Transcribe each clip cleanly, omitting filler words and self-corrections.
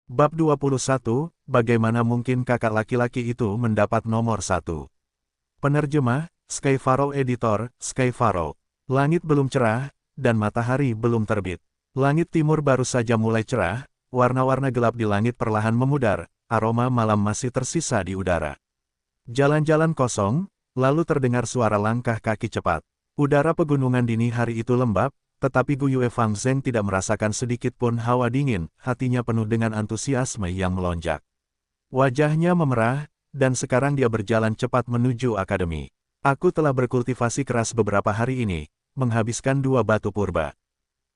Bab 21, bagaimana mungkin kakak laki-laki itu mendapat nomor 1? Penerjemah, Skyfaro Editor, Skyfaro. Langit belum cerah, dan matahari belum terbit. Langit timur baru saja mulai cerah, warna-warna gelap di langit perlahan memudar, aroma malam masih tersisa di udara. Jalan-jalan kosong, lalu terdengar suara langkah kaki cepat. Udara pegunungan dini hari itu lembab, tetapi Gu Yue Fang Zheng tidak merasakan sedikit pun hawa dingin, hatinya penuh dengan antusiasme yang melonjak. Wajahnya memerah, dan sekarang dia berjalan cepat menuju akademi. Aku telah berkultivasi keras beberapa hari ini, menghabiskan 2 batu purba.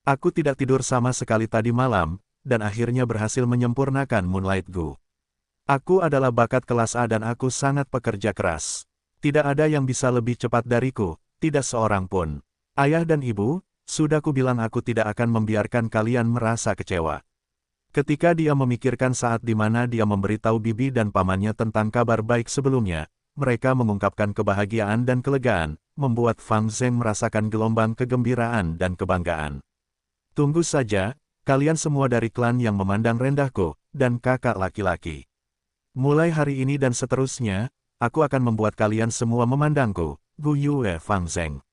Aku tidak tidur sama sekali tadi malam, dan akhirnya berhasil menyempurnakan Moonlight Gu. Aku adalah bakat kelas A dan aku sangat pekerja keras. Tidak ada yang bisa lebih cepat dariku, tidak seorang pun. Ayah dan ibu, sudah kubilang aku tidak akan membiarkan kalian merasa kecewa. Ketika dia memikirkan saat di mana dia memberitahu bibi dan pamannya tentang kabar baik sebelumnya, mereka mengungkapkan kebahagiaan dan kelegaan, membuat Fang Zheng merasakan gelombang kegembiraan dan kebanggaan. Tunggu saja, kalian semua dari klan yang memandang rendahku, dan kakak laki-laki. Mulai hari ini dan seterusnya, aku akan membuat kalian semua memandangku, Gu Yue Fang Zheng.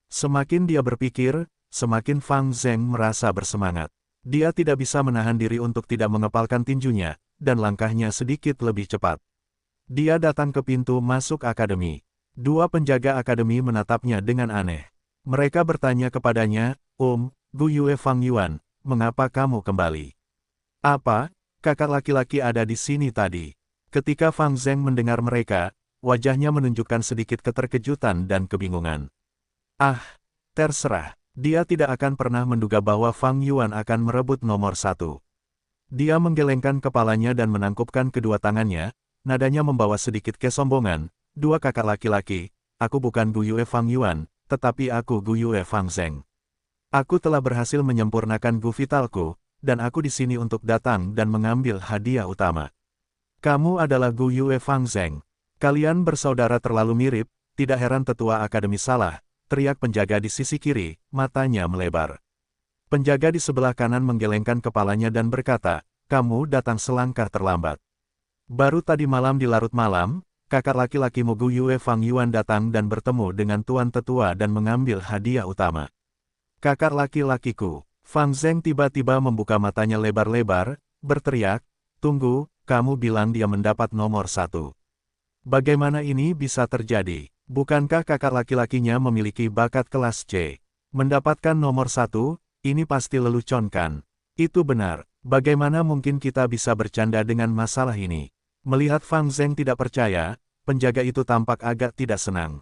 Semakin dia berpikir, semakin Fang Zheng merasa bersemangat. Dia tidak bisa menahan diri untuk tidak mengepalkan tinjunya, dan langkahnya sedikit lebih cepat. Dia datang ke pintu masuk akademi. 2 penjaga akademi menatapnya dengan aneh. Mereka bertanya kepadanya, Gu Yue Fang Yuan, mengapa kamu kembali? Apa, kakak laki-laki ada di sini tadi? Ketika Fang Zheng mendengar mereka, wajahnya menunjukkan sedikit keterkejutan dan kebingungan. Ah, terserah. Dia tidak akan pernah menduga bahwa Fang Yuan akan merebut nomor 1. Dia menggelengkan kepalanya dan menangkupkan kedua tangannya, nadanya membawa sedikit kesombongan. 2 kakak laki-laki, aku bukan Gu Yue Fang Yuan, tetapi aku Gu Yue Fang Zheng. Aku telah berhasil menyempurnakan Gu Vitalku, dan aku di sini untuk datang dan mengambil hadiah utama. Kamu adalah Gu Yue Fang Zheng. Kalian bersaudara terlalu mirip, tidak heran tetua akademi salah, teriak penjaga di sisi kiri, matanya melebar. Penjaga di sebelah kanan menggelengkan kepalanya dan berkata, kamu datang selangkah terlambat. Baru tadi malam di larut malam, kakak laki-lakimu Gu Yue Fang Yuan datang dan bertemu dengan tuan tetua dan mengambil hadiah utama. Kakak laki-lakiku, Fang Zheng tiba-tiba membuka matanya lebar-lebar, berteriak, tunggu, kamu bilang dia mendapat nomor 1. Bagaimana ini bisa terjadi? Bukankah kakak laki-lakinya memiliki bakat kelas C? Mendapatkan nomor 1, ini pasti lelucon kan? Itu benar, bagaimana mungkin kita bisa bercanda dengan masalah ini? Melihat Fang Zheng tidak percaya, penjaga itu tampak agak tidak senang.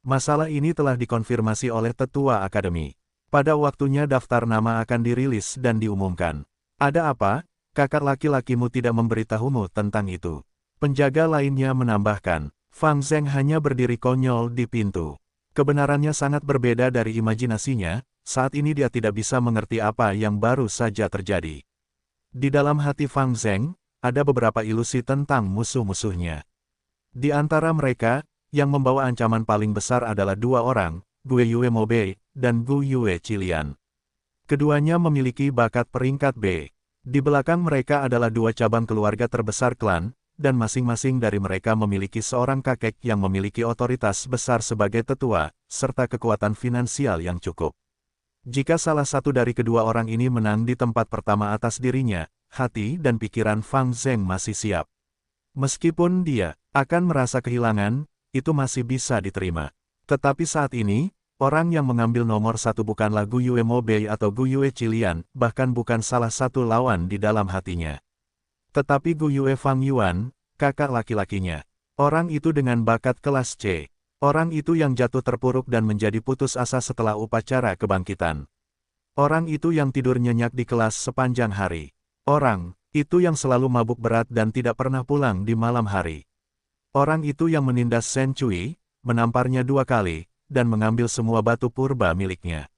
Masalah ini telah dikonfirmasi oleh tetua akademi. Pada waktunya daftar nama akan dirilis dan diumumkan. Ada apa? Kakak laki-lakimu tidak memberitahumu tentang itu. Penjaga lainnya menambahkan, Fang Zheng hanya berdiri konyol di pintu. Kebenarannya sangat berbeda dari imajinasinya, saat ini dia tidak bisa mengerti apa yang baru saja terjadi. Di dalam hati Fang Zheng, ada beberapa ilusi tentang musuh-musuhnya. Di antara mereka, yang membawa ancaman paling besar adalah 2 orang, Gu Yue Mobei, dan Gu Yue Qilian. Keduanya memiliki bakat peringkat B. Di belakang mereka adalah 2 cabang keluarga terbesar klan, dan masing-masing dari mereka memiliki seorang kakek yang memiliki otoritas besar sebagai tetua, serta kekuatan finansial yang cukup. Jika salah satu dari kedua orang ini menang di tempat pertama atas dirinya, hati dan pikiran Fang Zheng masih siap. Meskipun dia akan merasa kehilangan, itu masih bisa diterima. Tetapi saat ini, orang yang mengambil nomor 1 bukanlah Gu Yue Mobei atau Gu Yue Qilian, bahkan bukan salah satu lawan di dalam hatinya. Tetapi Gu Yue Fang Yuan, kakak laki-lakinya. Orang itu dengan bakat kelas C. Orang itu yang jatuh terpuruk dan menjadi putus asa setelah upacara kebangkitan. Orang itu yang tidur nyenyak di kelas sepanjang hari. Orang itu yang selalu mabuk berat dan tidak pernah pulang di malam hari. Orang itu yang menindas Shen Cui, menamparnya 2 kali, dan mengambil semua batu purba miliknya.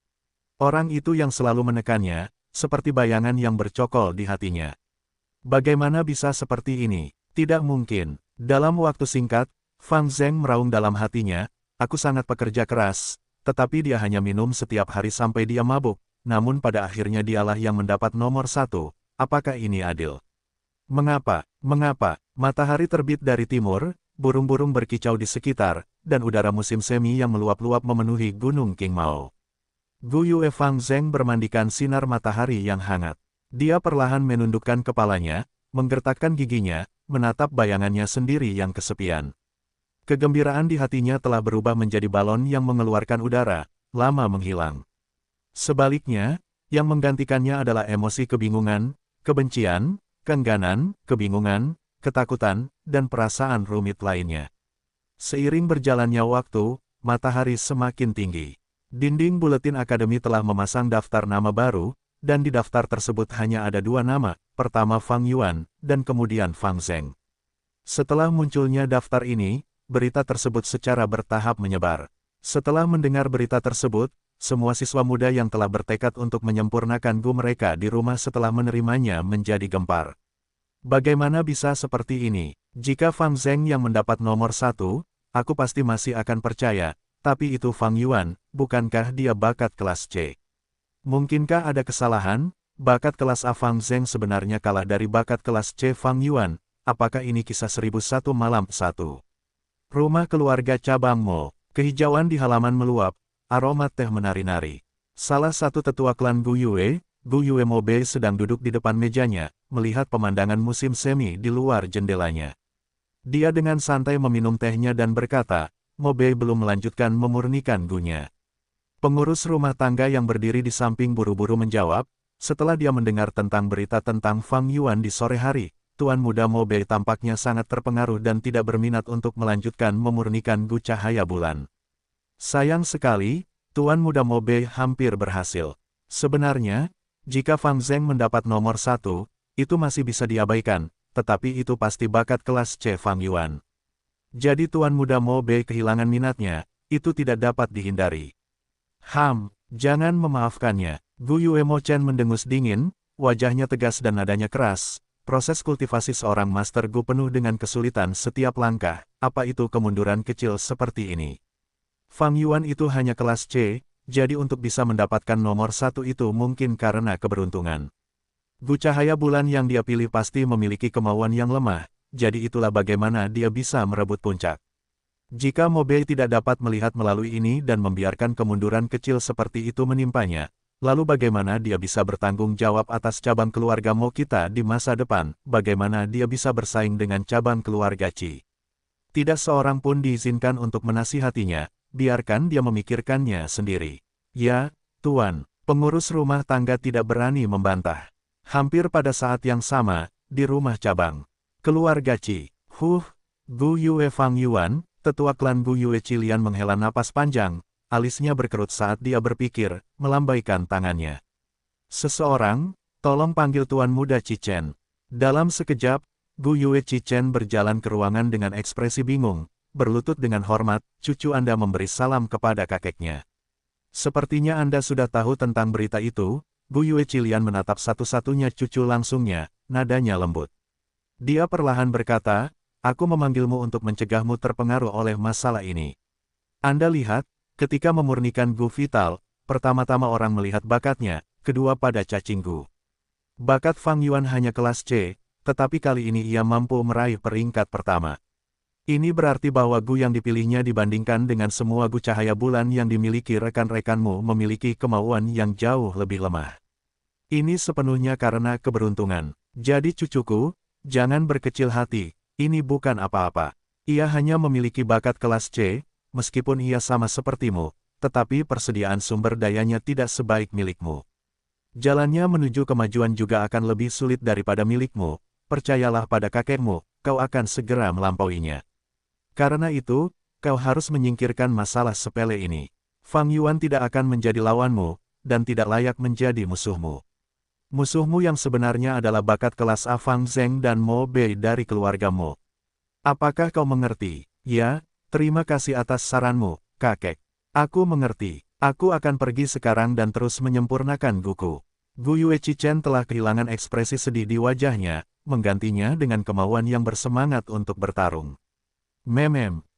Orang itu yang selalu menekannya, seperti bayangan yang bercokol di hatinya. Bagaimana bisa seperti ini? Tidak mungkin. Dalam waktu singkat, Fang Zheng meraung dalam hatinya, aku sangat pekerja keras, tetapi dia hanya minum setiap hari sampai dia mabuk, namun pada akhirnya dialah yang mendapat nomor 1, apakah ini adil? Mengapa? Mengapa? Matahari terbit dari timur, burung-burung berkicau di sekitar, dan udara musim semi yang meluap-luap memenuhi Gunung Qingmao. Gu Yue Fang Zheng bermandikan sinar matahari yang hangat. Dia perlahan menundukkan kepalanya, menggertakkan giginya, menatap bayangannya sendiri yang kesepian. Kegembiraan di hatinya telah berubah menjadi balon yang mengeluarkan udara, lama menghilang. Sebaliknya, yang menggantikannya adalah emosi kebingungan, kebencian, keengganan, kebingungan, ketakutan, dan perasaan rumit lainnya. Seiring berjalannya waktu, matahari semakin tinggi. Dinding buletin akademi telah memasang daftar nama baru, dan di daftar tersebut hanya ada 2 nama, pertama Fang Yuan, dan kemudian Fang Zheng. Setelah munculnya daftar ini, berita tersebut secara bertahap menyebar. Setelah mendengar berita tersebut, semua siswa muda yang telah bertekad untuk menyempurnakan Gu mereka di rumah setelah menerimanya menjadi gempar. Bagaimana bisa seperti ini? Jika Fang Zheng yang mendapat nomor 1, aku pasti masih akan percaya, tapi itu Fang Yuan, bukankah dia bakat kelas C? Mungkinkah ada kesalahan? Bakat kelas A Fang Zheng sebenarnya kalah dari bakat kelas C Fang Yuan. Apakah ini kisah 1001 malam 1? Rumah keluarga cabang Mo. Kehijauan di halaman meluap, aroma teh menari-nari. Salah satu tetua klan Gu Yue Mo Bei sedang duduk di depan mejanya, melihat pemandangan musim semi di luar jendelanya. Dia dengan santai meminum tehnya dan berkata, Mo Bei belum melanjutkan memurnikan Gunya. Pengurus rumah tangga yang berdiri di samping buru-buru menjawab, setelah dia mendengar tentang berita tentang Fang Yuan di sore hari, Tuan Muda Mo Bei tampaknya sangat terpengaruh dan tidak berminat untuk melanjutkan memurnikan Gu Cahaya Bulan. Sayang sekali, Tuan Muda Mo Bei hampir berhasil. Sebenarnya, jika Fang Zheng mendapat nomor 1, itu masih bisa diabaikan, tetapi itu pasti bakat kelas C Fang Yuan. Jadi Tuan Muda Mo Bei kehilangan minatnya, itu tidak dapat dihindari. Jangan memaafkannya. Gu Yue Mo Chen mendengus dingin, wajahnya tegas dan nadanya keras. Proses kultivasi seorang Master Gu penuh dengan kesulitan setiap langkah, apa itu kemunduran kecil seperti ini? Fang Yuan itu hanya kelas C, jadi untuk bisa mendapatkan nomor 1 itu mungkin karena keberuntungan. Gu Cahaya Bulan yang dia pilih pasti memiliki kemauan yang lemah, jadi itulah bagaimana dia bisa merebut puncak. Jika Mo Bei tidak dapat melihat melalui ini dan membiarkan kemunduran kecil seperti itu menimpanya, lalu bagaimana dia bisa bertanggung jawab atas cabang keluarga Mo kita di masa depan, bagaimana dia bisa bersaing dengan cabang keluarga Qi. Tidak seorang pun diizinkan untuk menasihatinya, biarkan dia memikirkannya sendiri. Ya, Tuan, pengurus rumah tangga tidak berani membantah. Hampir pada saat yang sama, di rumah cabang keluarga Qi, Gu Yue Fang Yuan, tetua klan Gu Yue Qilian menghela napas panjang, alisnya berkerut saat dia berpikir, melambaikan tangannya. Seseorang, tolong panggil Tuan Muda Qi Chen. Dalam sekejap, Gu Yue Qi Chen berjalan ke ruangan dengan ekspresi bingung, berlutut dengan hormat, cucu Anda memberi salam kepada kakeknya. Sepertinya Anda sudah tahu tentang berita itu, Gu Yue Qilian menatap satu-satunya cucu langsungnya, nadanya lembut. Dia perlahan berkata, aku memanggilmu untuk mencegahmu terpengaruh oleh masalah ini. Anda lihat, ketika memurnikan Gu Vital, pertama-tama orang melihat bakatnya, kedua pada cacing Gu. Bakat Fang Yuan hanya kelas C, tetapi kali ini ia mampu meraih peringkat pertama. Ini berarti bahwa Gu yang dipilihnya dibandingkan dengan semua Gu Cahaya Bulan yang dimiliki rekan-rekanmu memiliki kemauan yang jauh lebih lemah. Ini sepenuhnya karena keberuntungan. Jadi cucuku, jangan berkecil hati, ini bukan apa-apa. Ia hanya memiliki bakat kelas C, meskipun ia sama sepertimu, tetapi persediaan sumber dayanya tidak sebaik milikmu. Jalannya menuju kemajuan juga akan lebih sulit daripada milikmu, percayalah pada kakekmu, kau akan segera melampauinya. Karena itu, kau harus menyingkirkan masalah sepele ini. Fang Yuan tidak akan menjadi lawanmu, dan tidak layak menjadi musuhmu. Musuhmu yang sebenarnya adalah bakat kelas A Fang Zheng dan Mo Bei dari keluargamu. Apakah kau mengerti? Ya, terima kasih atas saranmu, kakek. Aku mengerti. Aku akan pergi sekarang dan terus menyempurnakan Guku. Gu Yue Qi Chen telah kehilangan ekspresi sedih di wajahnya, menggantinya dengan kemauan yang bersemangat untuk bertarung.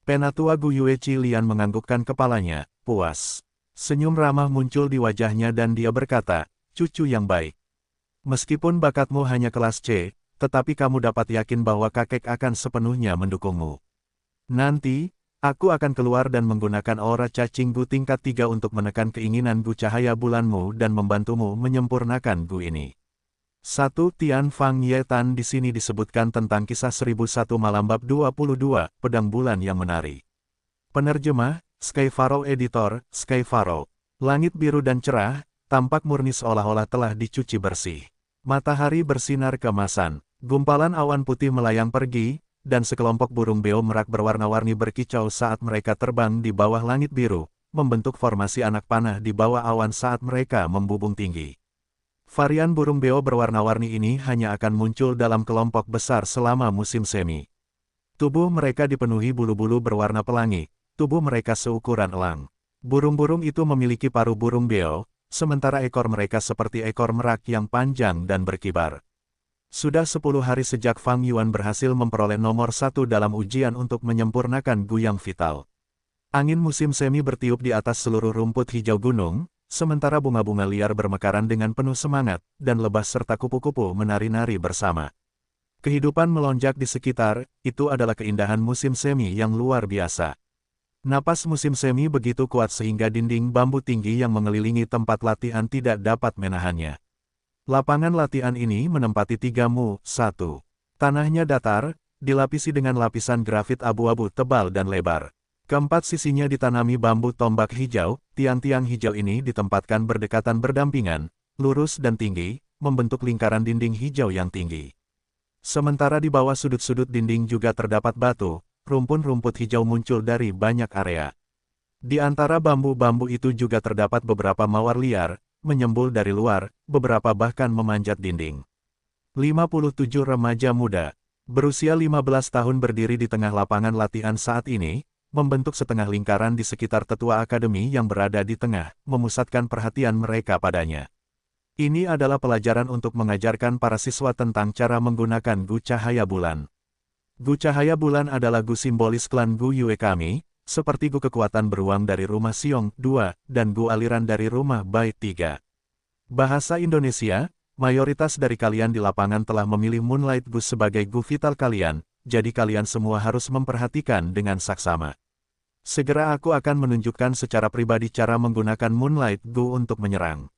Penatua Gu Yue Qilian menganggukkan kepalanya, puas. Senyum ramah muncul di wajahnya dan dia berkata, cucu yang baik. Meskipun bakatmu hanya kelas C, tetapi kamu dapat yakin bahwa kakek akan sepenuhnya mendukungmu. Nanti, aku akan keluar dan menggunakan aura cacing Gu tingkat 3 untuk menekan keinginan Gu cahaya bulanmu dan membantumu menyempurnakan Gu ini. 1 Tian Fang Yetan di sini disebutkan tentang kisah 1001 malam bab 22, pedang bulan yang menari. Penerjemah, Sky Pharaoh Editor, Sky Pharaoh. Langit biru dan cerah, tampak murni seolah-olah telah dicuci bersih. Matahari bersinar keemasan, gumpalan awan putih melayang pergi, dan sekelompok burung beo merak berwarna-warni berkicau saat mereka terbang di bawah langit biru, membentuk formasi anak panah di bawah awan saat mereka membubung tinggi. Varian burung beo berwarna-warni ini hanya akan muncul dalam kelompok besar selama musim semi. Tubuh mereka dipenuhi bulu-bulu berwarna pelangi, tubuh mereka seukuran elang. Burung-burung itu memiliki paruh burung beo, sementara ekor mereka seperti ekor merak yang panjang dan berkibar. Sudah 10 hari sejak Fang Yuan berhasil memperoleh nomor 1 dalam ujian untuk menyempurnakan Gu yang vital. Angin musim semi bertiup di atas seluruh rumput hijau gunung, sementara bunga-bunga liar bermekaran dengan penuh semangat, dan lebah serta kupu-kupu menari-nari bersama. Kehidupan melonjak di sekitar, itu adalah keindahan musim semi yang luar biasa. Napas musim semi begitu kuat sehingga dinding bambu tinggi yang mengelilingi tempat latihan tidak dapat menahannya. Lapangan latihan ini menempati 3 mu, 1. Tanahnya datar, dilapisi dengan lapisan grafit abu-abu tebal dan lebar. Keempat sisinya ditanami bambu tombak hijau, tiang-tiang hijau ini ditempatkan berdekatan berdampingan, lurus dan tinggi, membentuk lingkaran dinding hijau yang tinggi. Sementara di bawah sudut-sudut dinding juga terdapat batu, rumpun-rumput hijau muncul dari banyak area. Di antara bambu-bambu itu juga terdapat beberapa mawar liar, menyembul dari luar, beberapa bahkan memanjat dinding. 57 remaja muda, berusia 15 tahun berdiri di tengah lapangan latihan saat ini, membentuk setengah lingkaran di sekitar tetua akademi yang berada di tengah, memusatkan perhatian mereka padanya. Ini adalah pelajaran untuk mengajarkan para siswa tentang cara menggunakan Gu cahaya bulan. Gu cahaya bulan adalah Gu simbolis klan Gu Yue kami, seperti Gu kekuatan beruang dari rumah Xiong 2, dan Gu aliran dari rumah Bai 3. Bahasa Indonesia, mayoritas dari kalian di lapangan telah memilih Moonlight Gu sebagai Gu vital kalian, jadi kalian semua harus memperhatikan dengan saksama. Segera aku akan menunjukkan secara pribadi cara menggunakan Moonlight Gu untuk menyerang.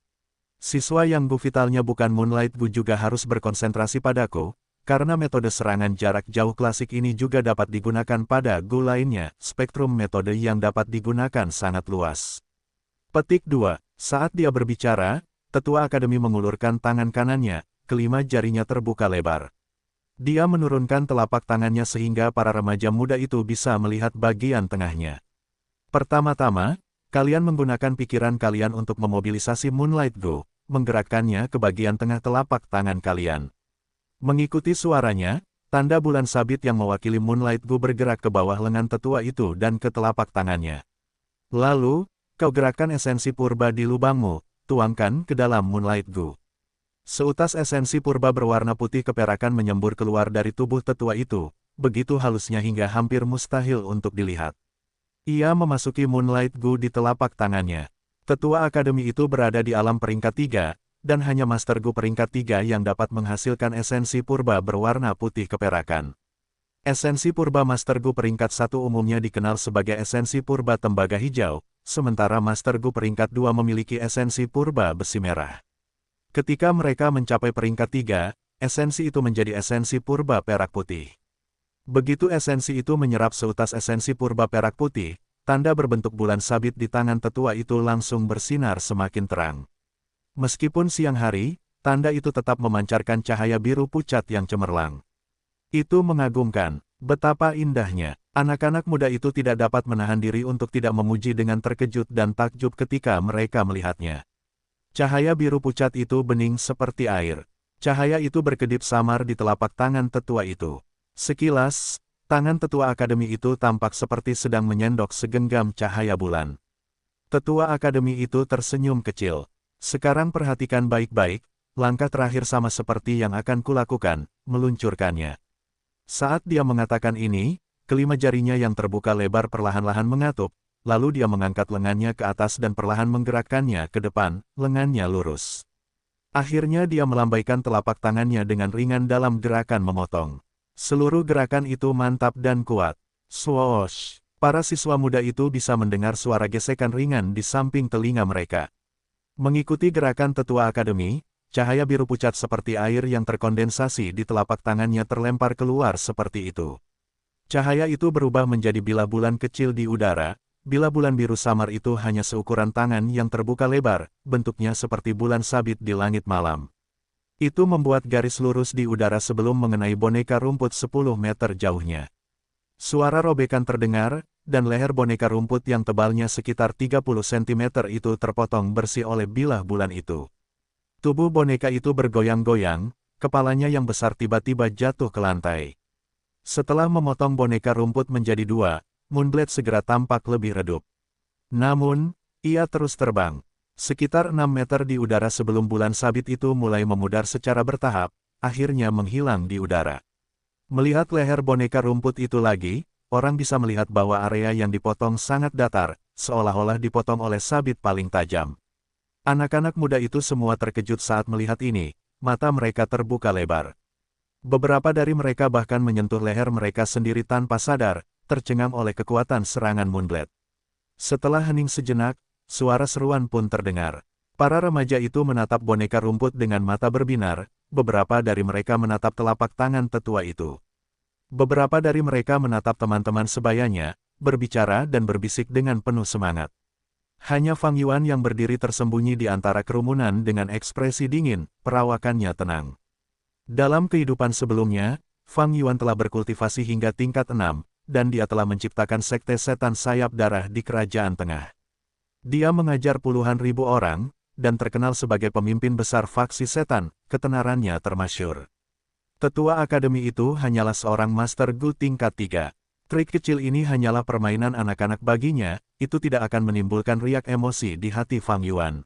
Siswa yang Gu vitalnya bukan Moonlight Gu juga harus berkonsentrasi padaku, karena metode serangan jarak jauh klasik ini juga dapat digunakan pada Gu lainnya, spektrum metode yang dapat digunakan sangat luas. Petik 2. Saat dia berbicara, tetua akademi mengulurkan tangan kanannya, kelima jarinya terbuka lebar. Dia menurunkan telapak tangannya sehingga para remaja muda itu bisa melihat bagian tengahnya. Pertama-tama, kalian menggunakan pikiran kalian untuk memobilisasi Moonlight Gu, menggerakkannya ke bagian tengah telapak tangan kalian. Mengikuti suaranya, tanda bulan sabit yang mewakili Moonlight Gu bergerak ke bawah lengan tetua itu dan ke telapak tangannya. Lalu, kau gerakkan esensi purba di lubangmu, tuangkan ke dalam Moonlight Gu. Seutas esensi purba berwarna putih keperakan menyembur keluar dari tubuh tetua itu, begitu halusnya hingga hampir mustahil untuk dilihat. Ia memasuki Moonlight Gu di telapak tangannya. Tetua akademi itu berada di alam peringkat 3, dan hanya Master Gu peringkat 3 yang dapat menghasilkan esensi purba berwarna putih keperakan. Esensi purba Master Gu peringkat 1 umumnya dikenal sebagai esensi purba tembaga hijau, sementara Master Gu peringkat 2 memiliki esensi purba besi merah. Ketika mereka mencapai peringkat 3, esensi itu menjadi esensi purba perak putih. Begitu esensi itu menyerap seutas esensi purba perak putih, tanda berbentuk bulan sabit di tangan tetua itu langsung bersinar semakin terang. Meskipun siang hari, tanda itu tetap memancarkan cahaya biru pucat yang cemerlang. Itu mengagumkan, betapa indahnya. Anak-anak muda itu tidak dapat menahan diri untuk tidak memuji dengan terkejut dan takjub ketika mereka melihatnya. Cahaya biru pucat itu bening seperti air. Cahaya itu berkedip samar di telapak tangan tetua itu. Sekilas, tangan tetua akademi itu tampak seperti sedang menyendok segenggam cahaya bulan. Tetua akademi itu tersenyum kecil. Sekarang perhatikan baik-baik, langkah terakhir sama seperti yang akan kulakukan, meluncurkannya. Saat dia mengatakan ini, kelima jarinya yang terbuka lebar perlahan-lahan mengatup, lalu dia mengangkat lengannya ke atas dan perlahan menggerakkannya ke depan, lengannya lurus. Akhirnya dia melambaikan telapak tangannya dengan ringan dalam gerakan memotong. Seluruh gerakan itu mantap dan kuat. Swoosh! Para siswa muda itu bisa mendengar suara gesekan ringan di samping telinga mereka. Mengikuti gerakan tetua akademi, cahaya biru pucat seperti air yang terkondensasi di telapak tangannya terlempar keluar seperti itu. Cahaya itu berubah menjadi bilah bulan kecil di udara. Bilah bulan biru samar itu hanya seukuran tangan yang terbuka lebar, bentuknya seperti bulan sabit di langit malam. Itu membuat garis lurus di udara sebelum mengenai boneka rumput 10 meter jauhnya. Suara robekan terdengar, dan leher boneka rumput yang tebalnya sekitar 30 cm itu terpotong bersih oleh bilah bulan itu. Tubuh boneka itu bergoyang-goyang, kepalanya yang besar tiba-tiba jatuh ke lantai. Setelah memotong boneka rumput menjadi dua, Moonblade segera tampak lebih redup. Namun, ia terus terbang. Sekitar 6 meter di udara sebelum bulan sabit itu mulai memudar secara bertahap, akhirnya menghilang di udara. Melihat leher boneka rumput itu lagi, orang bisa melihat bahwa area yang dipotong sangat datar, seolah-olah dipotong oleh sabit paling tajam. Anak-anak muda itu semua terkejut saat melihat ini, mata mereka terbuka lebar. Beberapa dari mereka bahkan menyentuh leher mereka sendiri tanpa sadar, tercengang oleh kekuatan serangan Moonblade. Setelah hening sejenak, suara seruan pun terdengar. Para remaja itu menatap boneka rumput dengan mata berbinar, beberapa dari mereka menatap telapak tangan tetua itu. Beberapa dari mereka menatap teman-teman sebayanya, berbicara dan berbisik dengan penuh semangat. Hanya Fang Yuan yang berdiri tersembunyi di antara kerumunan dengan ekspresi dingin, perawakannya tenang. Dalam kehidupan sebelumnya, Fang Yuan telah berkultivasi hingga tingkat 6, dan dia telah menciptakan sekte setan sayap darah di Kerajaan Tengah. Dia mengajar puluhan ribu orang, dan terkenal sebagai pemimpin besar faksi setan, ketenarannya termasyhur. Tetua akademi itu hanyalah seorang Master Gu tingkat 3. Trik kecil ini hanyalah permainan anak-anak baginya, itu tidak akan menimbulkan riak emosi di hati Fang Yuan.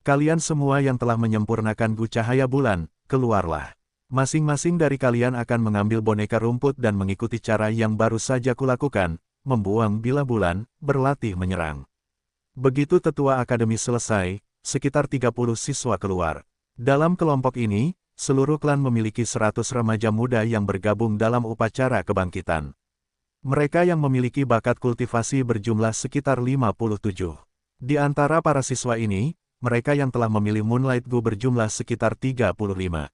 Kalian semua yang telah menyempurnakan Gu Cahaya Bulan, keluarlah. Masing-masing dari kalian akan mengambil boneka rumput dan mengikuti cara yang baru saja kulakukan, membuang bilah bulan, berlatih menyerang. Begitu tetua akademi selesai, sekitar 30 siswa keluar. Dalam kelompok ini, seluruh klan memiliki 100 remaja muda yang bergabung dalam upacara kebangkitan. Mereka yang memiliki bakat kultivasi berjumlah sekitar 57. Di antara para siswa ini, mereka yang telah memilih Moonlight Gu berjumlah sekitar 35.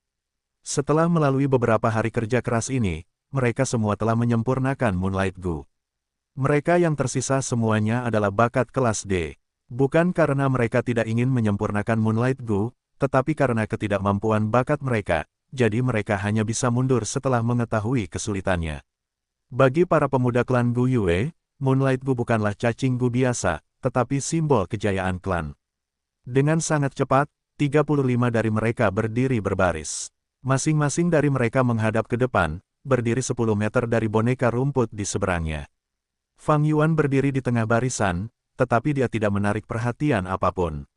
Setelah melalui beberapa hari kerja keras ini, mereka semua telah menyempurnakan Moonlight Gu. Mereka yang tersisa semuanya adalah bakat kelas D. Bukan karena mereka tidak ingin menyempurnakan Moonlight Gu, tetapi karena ketidakmampuan bakat mereka, jadi mereka hanya bisa mundur setelah mengetahui kesulitannya. Bagi para pemuda klan Gu Yue, Moonlight Gu bukanlah cacing Gu biasa, tetapi simbol kejayaan klan. Dengan sangat cepat, 35 dari mereka berdiri berbaris. Masing-masing dari mereka menghadap ke depan, berdiri 10 meter dari boneka rumput di seberangnya. Fang Yuan berdiri di tengah barisan, tetapi dia tidak menarik perhatian apapun.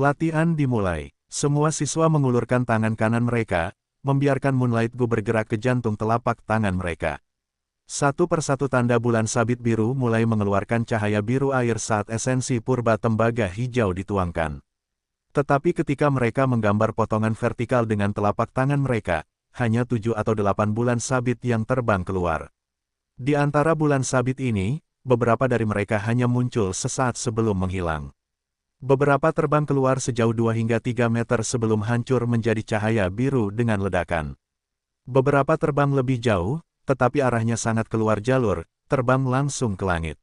Latihan dimulai. Semua siswa mengulurkan tangan kanan mereka, membiarkan Moonlight Gu bergerak ke jantung telapak tangan mereka. Satu persatu tanda bulan sabit biru mulai mengeluarkan cahaya biru air saat esensi purba tembaga hijau dituangkan. Tetapi ketika mereka menggambar potongan vertikal dengan telapak tangan mereka, hanya 7 atau 8 bulan sabit yang terbang keluar. Di antara bulan sabit ini, beberapa dari mereka hanya muncul sesaat sebelum menghilang. Beberapa terbang keluar sejauh 2 hingga 3 meter sebelum hancur menjadi cahaya biru dengan ledakan. Beberapa terbang lebih jauh, tetapi arahnya sangat keluar jalur, terbang langsung ke langit.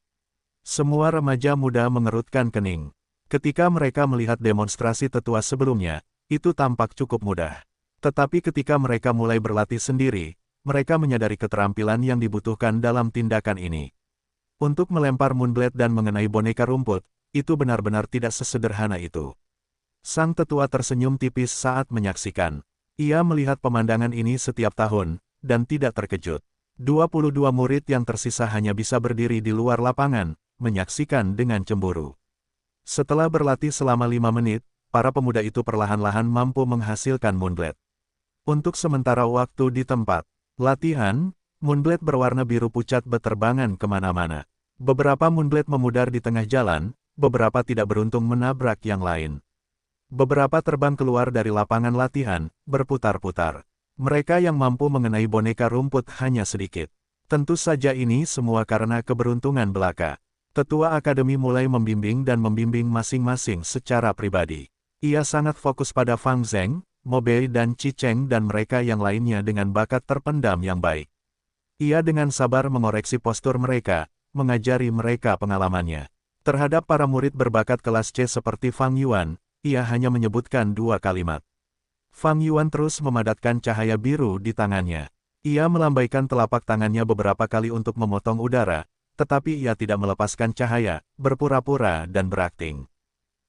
Semua remaja muda mengerutkan kening. Ketika mereka melihat demonstrasi tetua sebelumnya, itu tampak cukup mudah. Tetapi ketika mereka mulai berlatih sendiri, mereka menyadari keterampilan yang dibutuhkan dalam tindakan ini. Untuk melempar Moonblade dan mengenai boneka rumput, itu benar-benar tidak sesederhana itu. Sang tetua tersenyum tipis saat menyaksikan. Ia melihat pemandangan ini setiap tahun, dan tidak terkejut. 22 murid yang tersisa hanya bisa berdiri di luar lapangan, menyaksikan dengan cemburu. Setelah berlatih selama 5 menit, para pemuda itu perlahan-lahan mampu menghasilkan Moonblade. Untuk sementara waktu di tempat latihan, Moonblade berwarna biru pucat beterbangan kemana-mana. Beberapa Moonblade memudar di tengah jalan, beberapa tidak beruntung menabrak yang lain. Beberapa terbang keluar dari lapangan latihan, berputar-putar. Mereka yang mampu mengenai boneka rumput hanya sedikit. Tentu saja ini semua karena keberuntungan belaka. Tetua Akademi mulai membimbing dan membimbing masing-masing secara pribadi. Ia sangat fokus pada Fang Zheng, Mo Bei dan Qi Cheng dan mereka yang lainnya dengan bakat terpendam yang baik. Ia dengan sabar mengoreksi postur mereka, mengajari mereka pengalamannya. Terhadap para murid berbakat kelas C seperti Fang Yuan, ia hanya menyebutkan 2 kalimat. Fang Yuan terus memadatkan cahaya biru di tangannya. Ia melambaikan telapak tangannya beberapa kali untuk memotong udara, tetapi ia tidak melepaskan cahaya, berpura-pura dan berakting.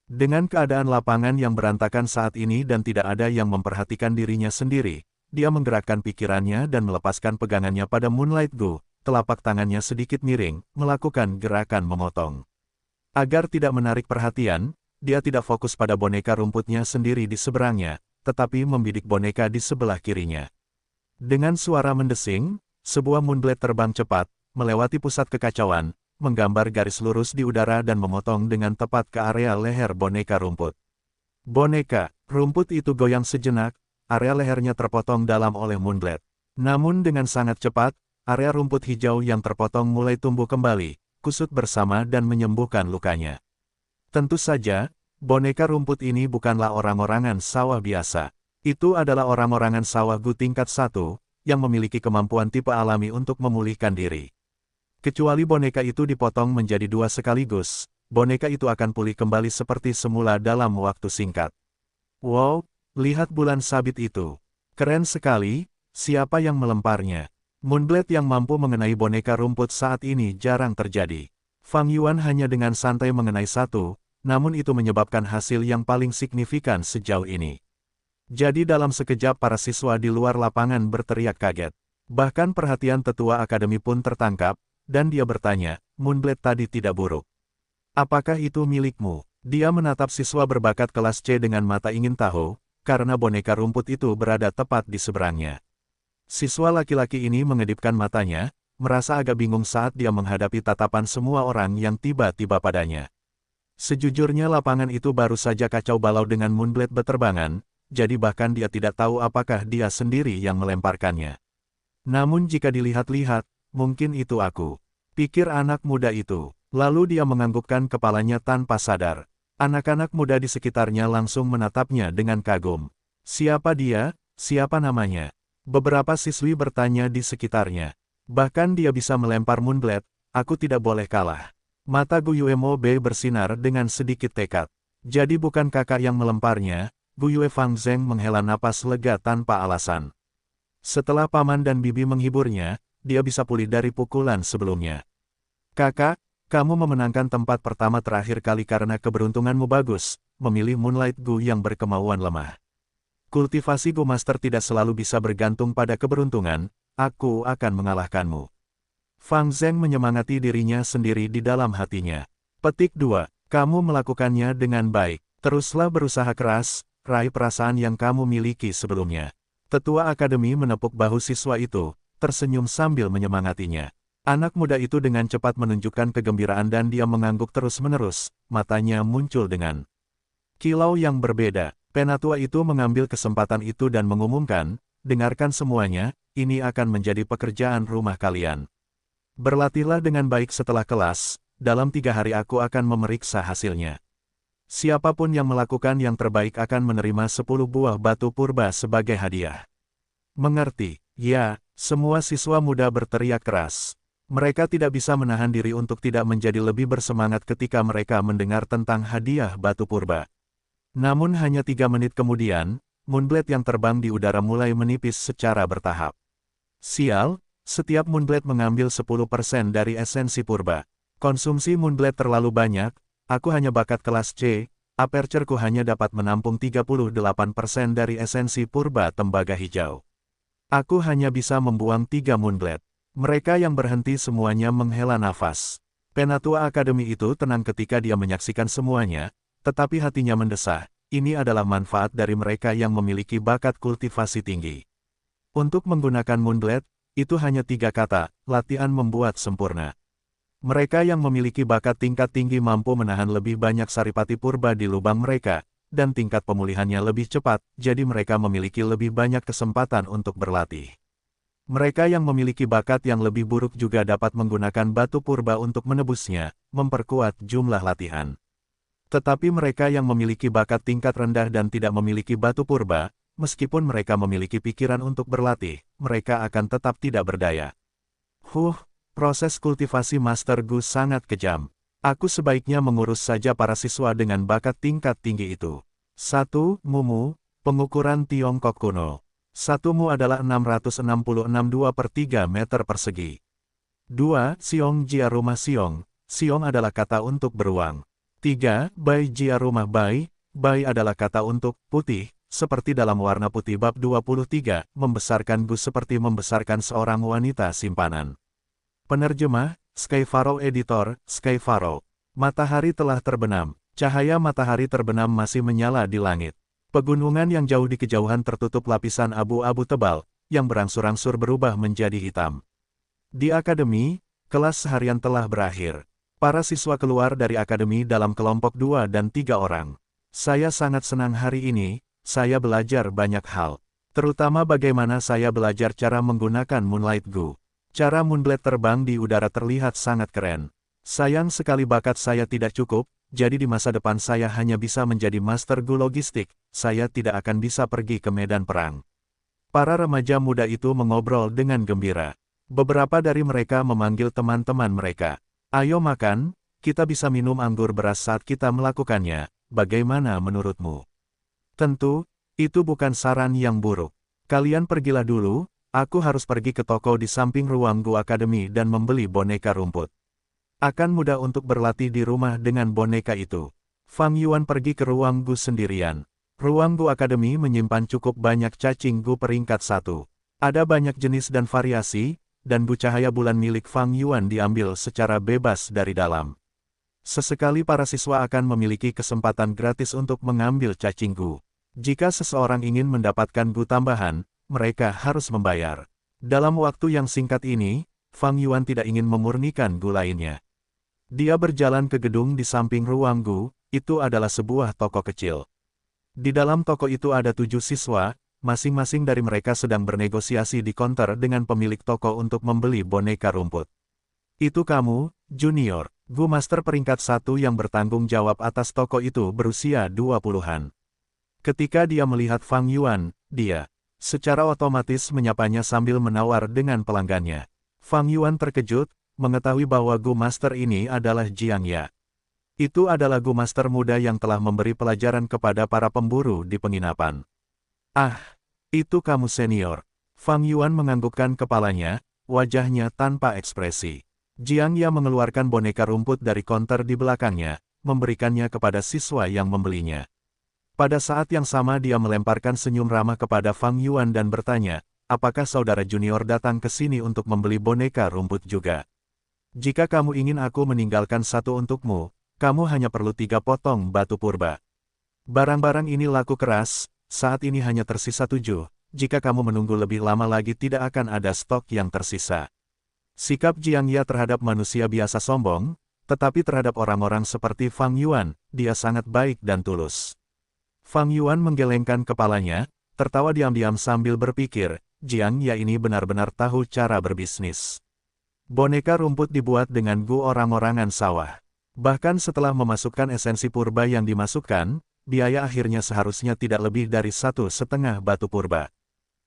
Dengan keadaan lapangan yang berantakan saat ini dan tidak ada yang memperhatikan dirinya sendiri, dia menggerakkan pikirannya dan melepaskan pegangannya pada Moonlight Gu, telapak tangannya sedikit miring, melakukan gerakan memotong. Agar tidak menarik perhatian, dia tidak fokus pada boneka rumputnya sendiri di seberangnya, tetapi membidik boneka di sebelah kirinya. Dengan suara mendesing, sebuah Moonblade terbang cepat, melewati pusat kekacauan, menggambar garis lurus di udara dan memotong dengan tepat ke area leher boneka rumput. Boneka rumput itu goyang sejenak, area lehernya terpotong dalam oleh Moonblade. Namun dengan sangat cepat, area rumput hijau yang terpotong mulai tumbuh kembali, kusut bersama dan menyembuhkan lukanya. Tentu saja, boneka rumput ini bukanlah orang-orangan sawah biasa. Itu adalah orang-orangan sawah Gu tingkat 1, yang memiliki kemampuan tipe alami untuk memulihkan diri. Kecuali boneka itu dipotong menjadi 2 sekaligus, boneka itu akan pulih kembali seperti semula dalam waktu singkat. Wow, lihat bulan sabit itu. Keren sekali, siapa yang melemparnya? Moonblade yang mampu mengenai boneka rumput saat ini jarang terjadi. Fang Yuan hanya dengan santai mengenai 1, namun itu menyebabkan hasil yang paling signifikan sejauh ini. Jadi dalam sekejap para siswa di luar lapangan berteriak kaget. Bahkan perhatian tetua akademi pun tertangkap, dan dia bertanya, Moonblade tadi tidak buruk. Apakah itu milikmu? Dia menatap siswa berbakat kelas C dengan mata ingin tahu, karena boneka rumput itu berada tepat di seberangnya. Siswa laki-laki ini mengedipkan matanya, merasa agak bingung saat dia menghadapi tatapan semua orang yang tiba-tiba padanya. Sejujurnya lapangan itu baru saja kacau balau dengan Moonblade beterbangan, jadi bahkan dia tidak tahu apakah dia sendiri yang melemparkannya. Namun jika dilihat-lihat, mungkin itu aku, pikir anak muda itu. Lalu dia menganggukkan kepalanya tanpa sadar. Anak-anak muda di sekitarnya langsung menatapnya dengan kagum. Siapa dia? Siapa namanya? Beberapa siswi bertanya di sekitarnya. Bahkan dia bisa melempar Moonblade, aku tidak boleh kalah. Mata Gu Yue Mo Bei bersinar dengan sedikit tekad. Jadi bukan kakak yang melemparnya, Gu Yue Fang Zheng menghela napas lega tanpa alasan. Setelah paman dan bibi menghiburnya, dia bisa pulih dari pukulan sebelumnya. Kakak, kamu memenangkan tempat pertama terakhir kali karena keberuntunganmu bagus, memilih Moonlight Gu yang berkemauan lemah. Kultivasi Gu Master tidak selalu bisa bergantung pada keberuntungan, aku akan mengalahkanmu. Fang Zheng menyemangati dirinya sendiri di dalam hatinya. Petik 2, kamu melakukannya dengan baik, teruslah berusaha keras, raih perasaan yang kamu miliki sebelumnya. Tetua akademi menepuk bahu siswa itu, tersenyum sambil menyemangatinya. Anak muda itu dengan cepat menunjukkan kegembiraan dan dia mengangguk terus-menerus, matanya muncul dengan kilau yang berbeda. Penatua itu mengambil kesempatan itu dan mengumumkan, dengarkan semuanya, ini akan menjadi pekerjaan rumah kalian. Berlatihlah dengan baik setelah kelas, dalam 3 hari aku akan memeriksa hasilnya. Siapapun yang melakukan yang terbaik akan menerima 10 buah batu purba sebagai hadiah. Mengerti? Ya, semua siswa muda berteriak keras. Mereka tidak bisa menahan diri untuk tidak menjadi lebih bersemangat ketika mereka mendengar tentang hadiah batu purba. Namun hanya 3 menit kemudian, Moonblade yang terbang di udara mulai menipis secara bertahap. Sial, setiap Moonblade mengambil 10% dari esensi purba. Konsumsi Moonblade terlalu banyak, aku hanya bakat kelas C, apertureku hanya dapat menampung 38% dari esensi purba tembaga hijau. Aku hanya bisa membuang 3 Moonblade. Mereka yang berhenti semuanya menghela nafas. Penatua akademi itu tenang ketika dia menyaksikan semuanya, tetapi hatinya mendesah, ini adalah manfaat dari mereka yang memiliki bakat kultivasi tinggi. Untuk menggunakan Moonblade, itu hanya 3 kata, latihan membuat sempurna. Mereka yang memiliki bakat tingkat tinggi mampu menahan lebih banyak saripati purba di lubang mereka, dan tingkat pemulihannya lebih cepat, jadi mereka memiliki lebih banyak kesempatan untuk berlatih. Mereka yang memiliki bakat yang lebih buruk juga dapat menggunakan batu purba untuk menebusnya, memperkuat jumlah latihan. Tetapi mereka yang memiliki bakat tingkat rendah dan tidak memiliki batu purba, meskipun mereka memiliki pikiran untuk berlatih, mereka akan tetap tidak berdaya. Proses kultivasi Master Gu sangat kejam. Aku sebaiknya mengurus saja para siswa dengan bakat tingkat tinggi itu. 1. Mumu, pengukuran Tiongkok kuno. 1 mu adalah 666,2/3 meter persegi. 2. Siong Jia rumah Siong. Siong adalah kata untuk beruang. 3. Bai Jia rumah Bai. Bai adalah kata untuk putih, seperti dalam warna putih bab 23, membesarkan Gu seperti membesarkan seorang wanita simpanan. Penerjemah, Sky Pharaoh Editor, Sky Pharaoh. Matahari telah terbenam. Cahaya matahari terbenam masih menyala di langit. Pegunungan yang jauh di kejauhan tertutup lapisan abu-abu tebal, yang berangsur-angsur berubah menjadi hitam. Di akademi, kelas seharian telah berakhir. Para siswa keluar dari akademi dalam kelompok 2 dan 3 orang. Saya sangat senang hari ini, saya belajar banyak hal. Terutama bagaimana saya belajar cara menggunakan Moonlight Gu. Cara Moonblade terbang di udara terlihat sangat keren. Sayang sekali bakat saya tidak cukup, jadi di masa depan saya hanya bisa menjadi Master Gu logistik, saya tidak akan bisa pergi ke medan perang. Para remaja muda itu mengobrol dengan gembira. Beberapa dari mereka memanggil teman-teman mereka. Ayo makan, kita bisa minum anggur beras saat kita melakukannya, bagaimana menurutmu? Tentu, itu bukan saran yang buruk. Kalian pergilah dulu, aku harus pergi ke toko di samping ruang Gu Academy dan membeli boneka rumput. Akan mudah untuk berlatih di rumah dengan boneka itu. Fang Yuan pergi ke ruang Gu sendirian. Ruang Gu Academy menyimpan cukup banyak cacing Gu peringkat 1. Ada banyak jenis dan variasi, dan Gu cahaya bulan milik Fang Yuan diambil secara bebas dari dalam. Sesekali para siswa akan memiliki kesempatan gratis untuk mengambil cacing Gu. Jika seseorang ingin mendapatkan Gu tambahan, mereka harus membayar. Dalam waktu yang singkat ini, Fang Yuan tidak ingin memurnikan Gu lainnya. Dia berjalan ke gedung di samping ruang Gu, itu adalah sebuah toko kecil. Di dalam toko itu ada 7 siswa, masing-masing dari mereka sedang bernegosiasi di konter dengan pemilik toko untuk membeli boneka rumput. Itu kamu, Junior, Gu Master peringkat 1 yang bertanggung jawab atas toko itu berusia 20-an. Ketika dia melihat Fang Yuan, dia secara otomatis menyapanya sambil menawar dengan pelanggannya. Fang Yuan terkejut, mengetahui bahwa Gu Master ini adalah Jiang Ya. Itu adalah Gu Master muda yang telah memberi pelajaran kepada para pemburu di penginapan. Ah, itu kamu senior. Fang Yuan menganggukkan kepalanya, wajahnya tanpa ekspresi. Jiang Ya mengeluarkan boneka rumput dari konter di belakangnya, memberikannya kepada siswa yang membelinya. Pada saat yang sama dia melemparkan senyum ramah kepada Fang Yuan dan bertanya, apakah saudara junior datang ke sini untuk membeli boneka rumput juga? Jika kamu ingin aku meninggalkan satu untukmu, kamu hanya perlu 3 potong batu purba. Barang-barang ini laku keras, saat ini hanya tersisa 7, jika kamu menunggu lebih lama lagi tidak akan ada stok yang tersisa. Sikap Jiang Ya terhadap manusia biasa sombong, tetapi terhadap orang-orang seperti Fang Yuan, dia sangat baik dan tulus. Fang Yuan menggelengkan kepalanya, tertawa diam-diam sambil berpikir, Jiang Ya ini benar-benar tahu cara berbisnis. Boneka rumput dibuat dengan Gu orang-orangan sawah. Bahkan setelah memasukkan esensi purba yang dimasukkan, biaya akhirnya seharusnya tidak lebih dari 1,5 batu purba.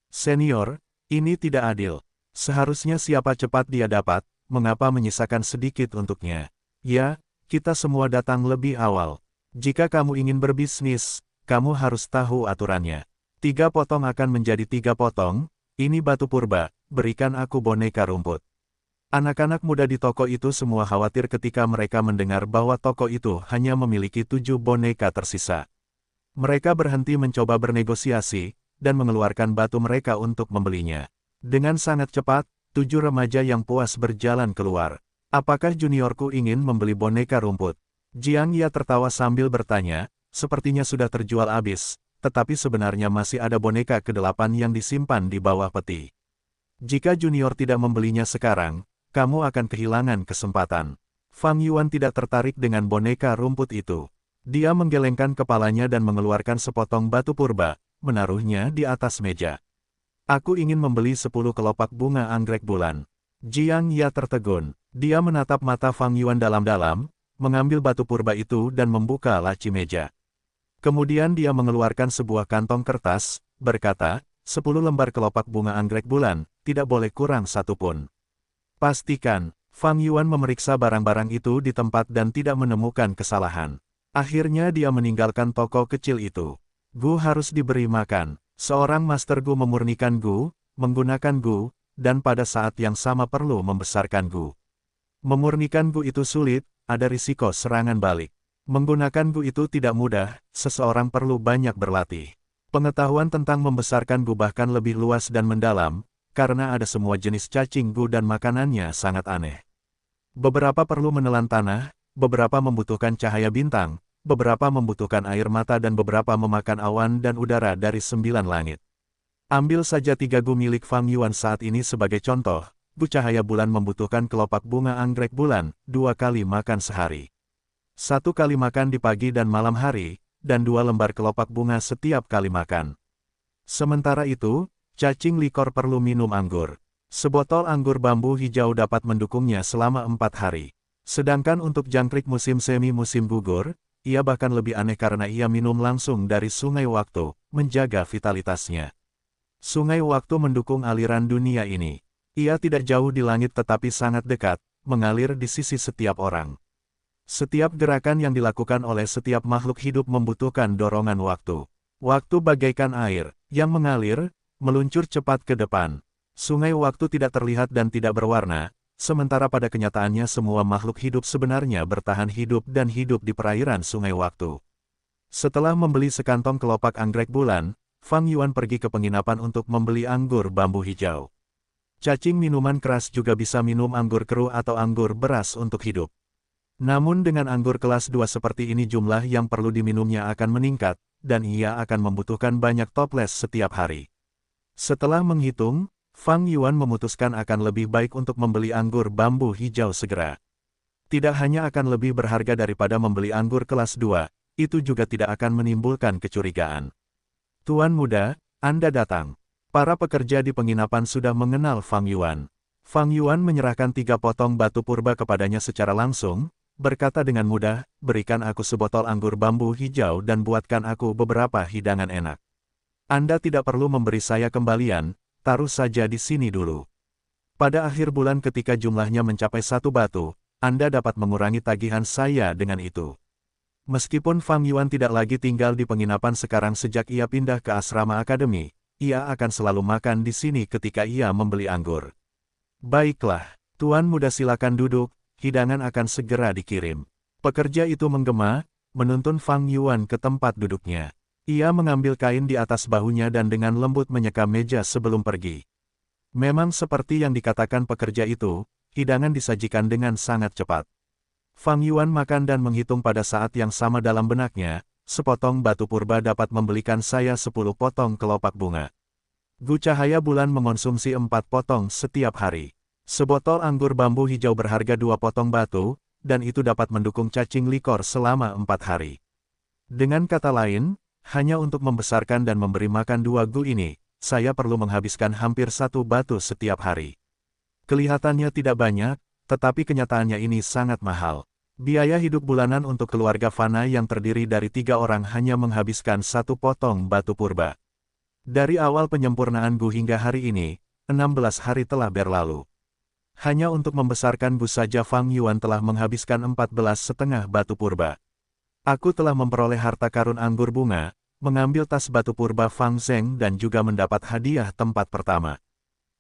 Senior, ini tidak adil. Seharusnya siapa cepat dia dapat, mengapa menyisakan sedikit untuknya? Ya, kita semua datang lebih awal. Jika kamu ingin berbisnis, kamu harus tahu aturannya. 3 potong akan menjadi 3 potong, ini batu purba, berikan aku boneka rumput. Anak-anak muda di toko itu semua khawatir ketika mereka mendengar bahwa toko itu hanya memiliki 7 boneka tersisa. Mereka berhenti mencoba bernegosiasi, dan mengeluarkan batu mereka untuk membelinya. Dengan sangat cepat, 7 remaja yang puas berjalan keluar. Apakah juniorku ingin membeli boneka rumput? Jiang Ya tertawa sambil bertanya, sepertinya sudah terjual habis, tetapi sebenarnya masih ada boneka ke-8 yang disimpan di bawah peti. Jika junior tidak membelinya sekarang, kamu akan kehilangan kesempatan. Fang Yuan tidak tertarik dengan boneka rumput itu. Dia menggelengkan kepalanya dan mengeluarkan sepotong batu purba, menaruhnya di atas meja. Aku ingin membeli 10 kelopak bunga anggrek bulan. Jiang Ya tertegun. Dia menatap mata Fang Yuan dalam-dalam, mengambil batu purba itu dan membuka laci meja. Kemudian dia mengeluarkan sebuah kantong kertas, berkata, 10 lembar kelopak bunga anggrek bulan, tidak boleh kurang satu pun. Pastikan, Fang Yuan memeriksa barang-barang itu di tempat dan tidak menemukan kesalahan. Akhirnya dia meninggalkan toko kecil itu. Gu harus diberi makan. Seorang Master Gu memurnikan Gu, menggunakan Gu, dan pada saat yang sama perlu membesarkan Gu. Memurnikan Gu itu sulit, ada risiko serangan balik. Menggunakan Gu itu tidak mudah, seseorang perlu banyak berlatih. Pengetahuan tentang membesarkan Gu bahkan lebih luas dan mendalam, karena ada semua jenis cacing Gu dan makanannya sangat aneh. Beberapa perlu menelan tanah, beberapa membutuhkan cahaya bintang, beberapa membutuhkan air mata dan beberapa memakan awan dan udara dari 9 langit. Ambil saja 3 Gu milik Fang Yuan saat ini sebagai contoh, Gu cahaya bulan membutuhkan kelopak bunga anggrek bulan, 2 kali makan sehari. 1 kali makan di pagi dan malam hari, dan 2 lembar kelopak bunga setiap kali makan. Sementara itu, cacing likor perlu minum anggur. Sebotol anggur bambu hijau dapat mendukungnya selama 4 hari. Sedangkan untuk jangkrik musim semi musim gugur, ia bahkan lebih aneh karena ia minum langsung dari sungai waktu, menjaga vitalitasnya. Sungai waktu mendukung aliran dunia ini. Ia tidak jauh di langit tetapi sangat dekat, mengalir di sisi setiap orang. Setiap gerakan yang dilakukan oleh setiap makhluk hidup membutuhkan dorongan waktu. Waktu bagaikan air, yang mengalir, meluncur cepat ke depan. Sungai waktu tidak terlihat dan tidak berwarna, sementara pada kenyataannya semua makhluk hidup sebenarnya bertahan hidup dan hidup di perairan sungai waktu. Setelah membeli sekantong kelopak anggrek bulan, Fang Yuan pergi ke penginapan untuk membeli anggur bambu hijau. Cacing minuman keras juga bisa minum anggur keruh atau anggur beras untuk hidup. Namun dengan anggur kelas 2 seperti ini jumlah yang perlu diminumnya akan meningkat, dan ia akan membutuhkan banyak toples setiap hari. Setelah menghitung, Fang Yuan memutuskan akan lebih baik untuk membeli anggur bambu hijau segera. Tidak hanya akan lebih berharga daripada membeli anggur kelas 2, itu juga tidak akan menimbulkan kecurigaan. Tuan muda, Anda datang. Para pekerja di penginapan sudah mengenal Fang Yuan. Fang Yuan menyerahkan 3 potong batu purba kepadanya secara langsung, berkata dengan mudah, berikan aku sebotol anggur bambu hijau dan buatkan aku beberapa hidangan enak. Anda tidak perlu memberi saya kembalian, taruh saja di sini dulu. Pada akhir bulan ketika jumlahnya mencapai 1 batu, Anda dapat mengurangi tagihan saya dengan itu. Meskipun Fang Yuan tidak lagi tinggal di penginapan sekarang sejak ia pindah ke asrama akademi, ia akan selalu makan di sini ketika ia membeli anggur. Baiklah, Tuan muda silakan duduk, hidangan akan segera dikirim. Pekerja itu menggema, menuntun Fang Yuan ke tempat duduknya. Ia mengambil kain di atas bahunya dan dengan lembut menyeka meja sebelum pergi. Memang seperti yang dikatakan pekerja itu, hidangan disajikan dengan sangat cepat. Fang Yuan makan dan menghitung pada saat yang sama dalam benaknya, sepotong batu purba dapat membelikan saya 10 potong kelopak bunga. Gu cahaya bulan mengonsumsi 4 potong setiap hari. Sebotol anggur bambu hijau berharga 2 potong batu, dan itu dapat mendukung cacing likor selama 4 hari. Dengan kata lain, hanya untuk membesarkan dan memberi makan 2 gu ini, saya perlu menghabiskan hampir 1 batu setiap hari. Kelihatannya tidak banyak, tetapi kenyataannya ini sangat mahal. Biaya hidup bulanan untuk keluarga Fana yang terdiri dari 3 orang hanya menghabiskan 1 potong batu purba. Dari awal penyempurnaan Gu hingga hari ini, 16 hari telah berlalu. Hanya untuk membesarkan Gu saja Fang Yuan telah menghabiskan 14,5 batu purba. Aku telah memperoleh harta karun anggur bunga, mengambil tas batu purba Fang Zheng dan juga mendapat hadiah tempat pertama.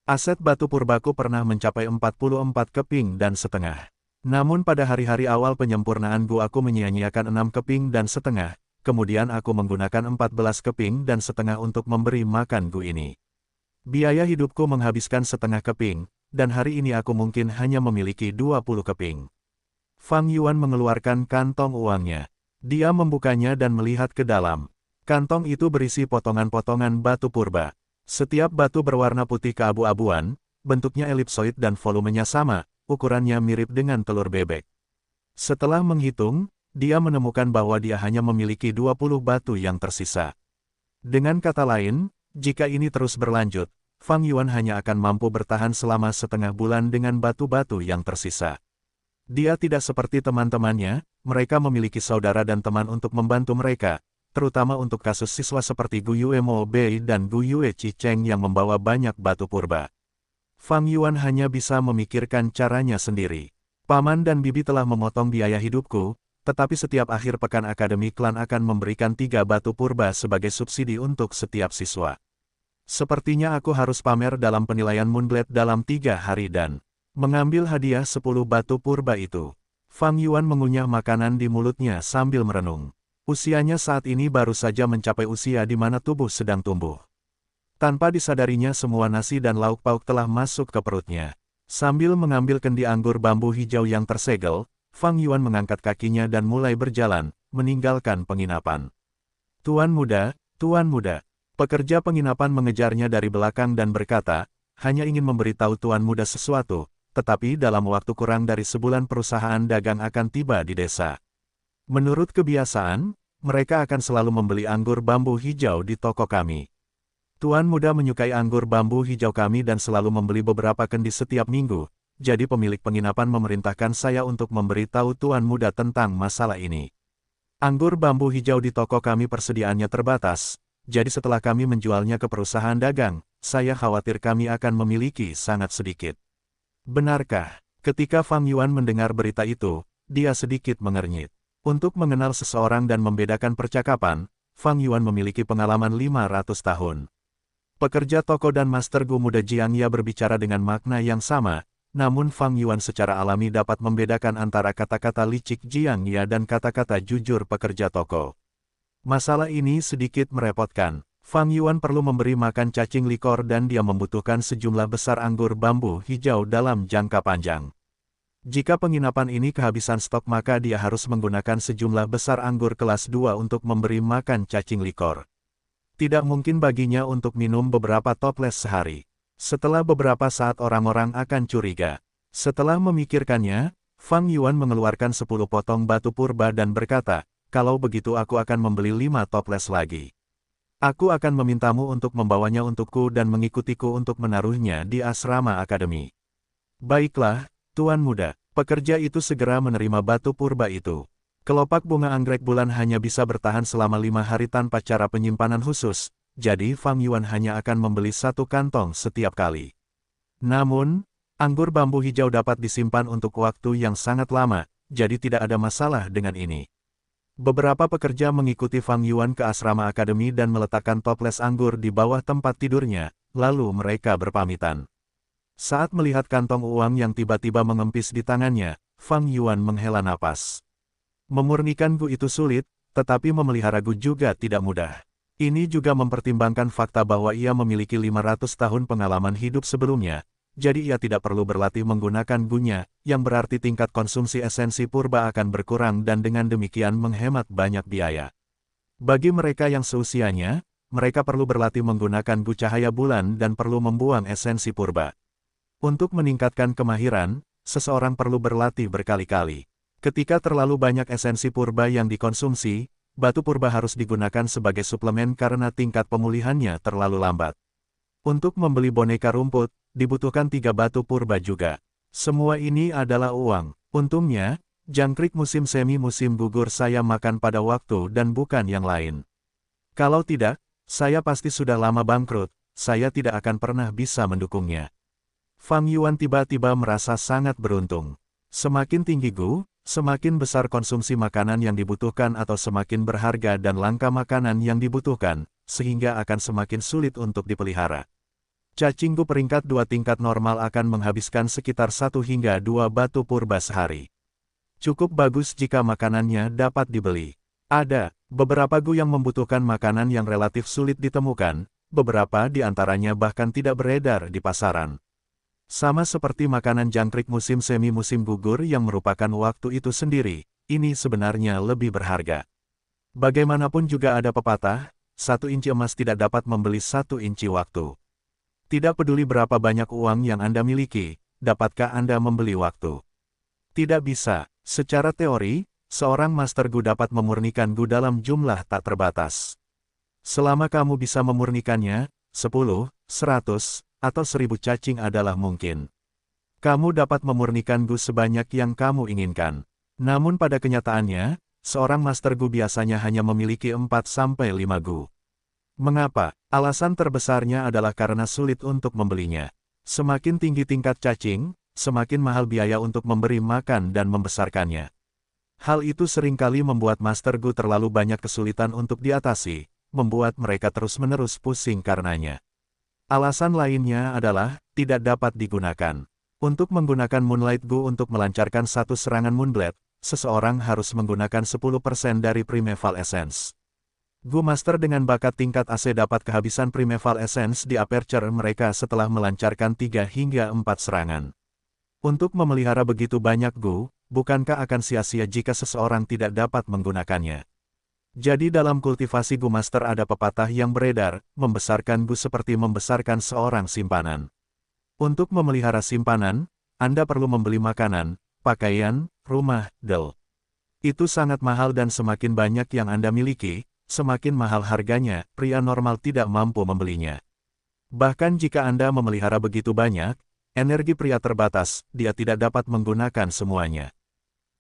Aset batu purbaku pernah mencapai 44 keping dan setengah. Namun pada hari-hari awal penyempurnaan Gu aku menyia-nyiakan 6 keping dan setengah, kemudian aku menggunakan 14 keping dan setengah untuk memberi makan Gu ini. Biaya hidupku menghabiskan setengah keping, dan hari ini aku mungkin hanya memiliki 20 keping. Fang Yuan mengeluarkan kantong uangnya. Dia membukanya dan melihat ke dalam. Kantong itu berisi potongan-potongan batu purba. Setiap batu berwarna putih keabu-abuan, bentuknya elipsoid dan volumenya sama, ukurannya mirip dengan telur bebek. Setelah menghitung, dia menemukan bahwa dia hanya memiliki 20 batu yang tersisa. Dengan kata lain, jika ini terus berlanjut, Fang Yuan hanya akan mampu bertahan selama setengah bulan dengan batu-batu yang tersisa. Dia tidak seperti teman-temannya, mereka memiliki saudara dan teman untuk membantu mereka, terutama untuk kasus siswa seperti Gu Yue Mo Bei dan Gu Yue Chi Cheng yang membawa banyak batu purba. Fang Yuan hanya bisa memikirkan caranya sendiri. Paman dan bibi telah memotong biaya hidupku, tetapi setiap akhir pekan Akademi Klan akan memberikan 3 batu purba sebagai subsidi untuk setiap siswa. Sepertinya aku harus pamer dalam penilaian Moonblade dalam 3 hari dan mengambil hadiah 10 batu purba itu. Fang Yuan mengunyah makanan di mulutnya sambil merenung. Usianya saat ini baru saja mencapai usia di mana tubuh sedang tumbuh. Tanpa disadarinya semua nasi dan lauk pauk telah masuk ke perutnya. Sambil mengambil kendi anggur bambu hijau yang tersegel, Fang Yuan mengangkat kakinya dan mulai berjalan, meninggalkan penginapan. Tuan muda, Tuan muda. Pekerja penginapan mengejarnya dari belakang dan berkata, hanya ingin memberitahu Tuan muda sesuatu, tetapi dalam waktu kurang dari sebulan perusahaan dagang akan tiba di desa. Menurut kebiasaan, mereka akan selalu membeli anggur bambu hijau di toko kami. Tuan muda menyukai anggur bambu hijau kami dan selalu membeli beberapa kendi setiap minggu, jadi pemilik penginapan memerintahkan saya untuk memberitahu Tuan muda tentang masalah ini. Anggur bambu hijau di toko kami persediaannya terbatas, jadi setelah kami menjualnya ke perusahaan dagang, saya khawatir kami akan memiliki sangat sedikit. Benarkah? Ketika Fang Yuan mendengar berita itu, dia sedikit mengernyit. Untuk mengenal seseorang dan membedakan percakapan, Fang Yuan memiliki pengalaman 500 tahun. Pekerja toko dan Master Gu muda Jiang Ya berbicara dengan makna yang sama, namun Fang Yuan secara alami dapat membedakan antara kata-kata licik Jiang Ya dan kata-kata jujur pekerja toko. Masalah ini sedikit merepotkan. Fang Yuan perlu memberi makan cacing likor dan dia membutuhkan sejumlah besar anggur bambu hijau dalam jangka panjang. Jika penginapan ini kehabisan stok maka dia harus menggunakan sejumlah besar anggur kelas 2 untuk memberi makan cacing likor. Tidak mungkin baginya untuk minum beberapa toples sehari. Setelah beberapa saat orang-orang akan curiga. Setelah memikirkannya, Fang Yuan mengeluarkan 10 potong batu purba dan berkata, kalau begitu aku akan membeli 5 toples lagi. Aku akan memintamu untuk membawanya untukku dan mengikutiku untuk menaruhnya di asrama akademi. Baiklah, Tuan muda. Pekerja itu segera menerima batu purba itu. Kelopak bunga anggrek bulan hanya bisa bertahan selama 5 hari tanpa cara penyimpanan khusus, jadi Fang Yuan hanya akan membeli 1 kantong setiap kali. Namun, anggur bambu hijau dapat disimpan untuk waktu yang sangat lama, jadi tidak ada masalah dengan ini. Beberapa pekerja mengikuti Fang Yuan ke asrama akademi dan meletakkan toples anggur di bawah tempat tidurnya, lalu mereka berpamitan. Saat melihat kantong uang yang tiba-tiba mengempis di tangannya, Fang Yuan menghela napas. Memurnikan Gu itu sulit, tetapi memelihara Gu juga tidak mudah. Ini juga mempertimbangkan fakta bahwa ia memiliki 500 tahun pengalaman hidup sebelumnya, jadi ia tidak perlu berlatih menggunakan Gunya, yang berarti tingkat konsumsi esensi purba akan berkurang dan dengan demikian menghemat banyak biaya. Bagi mereka yang seusianya, mereka perlu berlatih menggunakan Gu cahaya bulan dan perlu membuang esensi purba. Untuk meningkatkan kemahiran, seseorang perlu berlatih berkali-kali. Ketika terlalu banyak esensi purba yang dikonsumsi, batu purba harus digunakan sebagai suplemen karena tingkat pemulihannya terlalu lambat. Untuk membeli boneka rumput, dibutuhkan 3 batu purba juga. Semua ini adalah uang. Untungnya, jangkrik musim semi musim gugur saya makan pada waktu dan bukan yang lain. Kalau tidak, saya pasti sudah lama bangkrut, saya tidak akan pernah bisa mendukungnya. Fang Yuan tiba-tiba merasa sangat beruntung. Semakin tinggi Gu, semakin besar konsumsi makanan yang dibutuhkan atau semakin berharga dan langka makanan yang dibutuhkan, sehingga akan semakin sulit untuk dipelihara. Cacing Gu peringkat 2 tingkat normal akan menghabiskan sekitar 1 hingga 2 batu purba sehari. Cukup bagus jika makanannya dapat dibeli. Ada beberapa Gu yang membutuhkan makanan yang relatif sulit ditemukan, beberapa di antaranya bahkan tidak beredar di pasaran. Sama seperti makanan jangkrik musim semi musim gugur yang merupakan waktu itu sendiri, ini sebenarnya lebih berharga. Bagaimanapun juga ada pepatah, 1 inci emas tidak dapat membeli 1 inci waktu. Tidak peduli berapa banyak uang yang Anda miliki, dapatkah Anda membeli waktu? Tidak bisa. Secara teori, seorang Master Gu dapat memurnikan Gu dalam jumlah tak terbatas. Selama kamu bisa memurnikannya, 10, 100, atau 1000 cacing adalah mungkin. Kamu dapat memurnikan Gu sebanyak yang kamu inginkan. Namun pada kenyataannya, seorang Master Gu biasanya hanya memiliki 4-5 Gu. Mengapa? Alasan terbesarnya adalah karena sulit untuk membelinya. Semakin tinggi tingkat cacing, semakin mahal biaya untuk memberi makan dan membesarkannya. Hal itu seringkali membuat Master Gu terlalu banyak kesulitan untuk diatasi, membuat mereka terus-menerus pusing karenanya. Alasan lainnya adalah, tidak dapat digunakan. Untuk menggunakan Moonlight Gu untuk melancarkan satu serangan Moonblade, seseorang harus menggunakan 10% dari Primeval Essence. Gu Master dengan bakat tingkat AC dapat kehabisan Primeval Essence di aperture mereka setelah melancarkan 3 hingga 4 serangan. Untuk memelihara begitu banyak Gu, bukankah akan sia-sia jika seseorang tidak dapat menggunakannya? Jadi dalam kultivasi Gu Master ada pepatah yang beredar, membesarkan Gu seperti membesarkan seorang simpanan. Untuk memelihara simpanan, Anda perlu membeli makanan, pakaian, rumah, del. Itu sangat mahal dan semakin banyak yang Anda miliki, semakin mahal harganya, pria normal tidak mampu membelinya. Bahkan jika Anda memelihara begitu banyak, energi pria terbatas, dia tidak dapat menggunakan semuanya.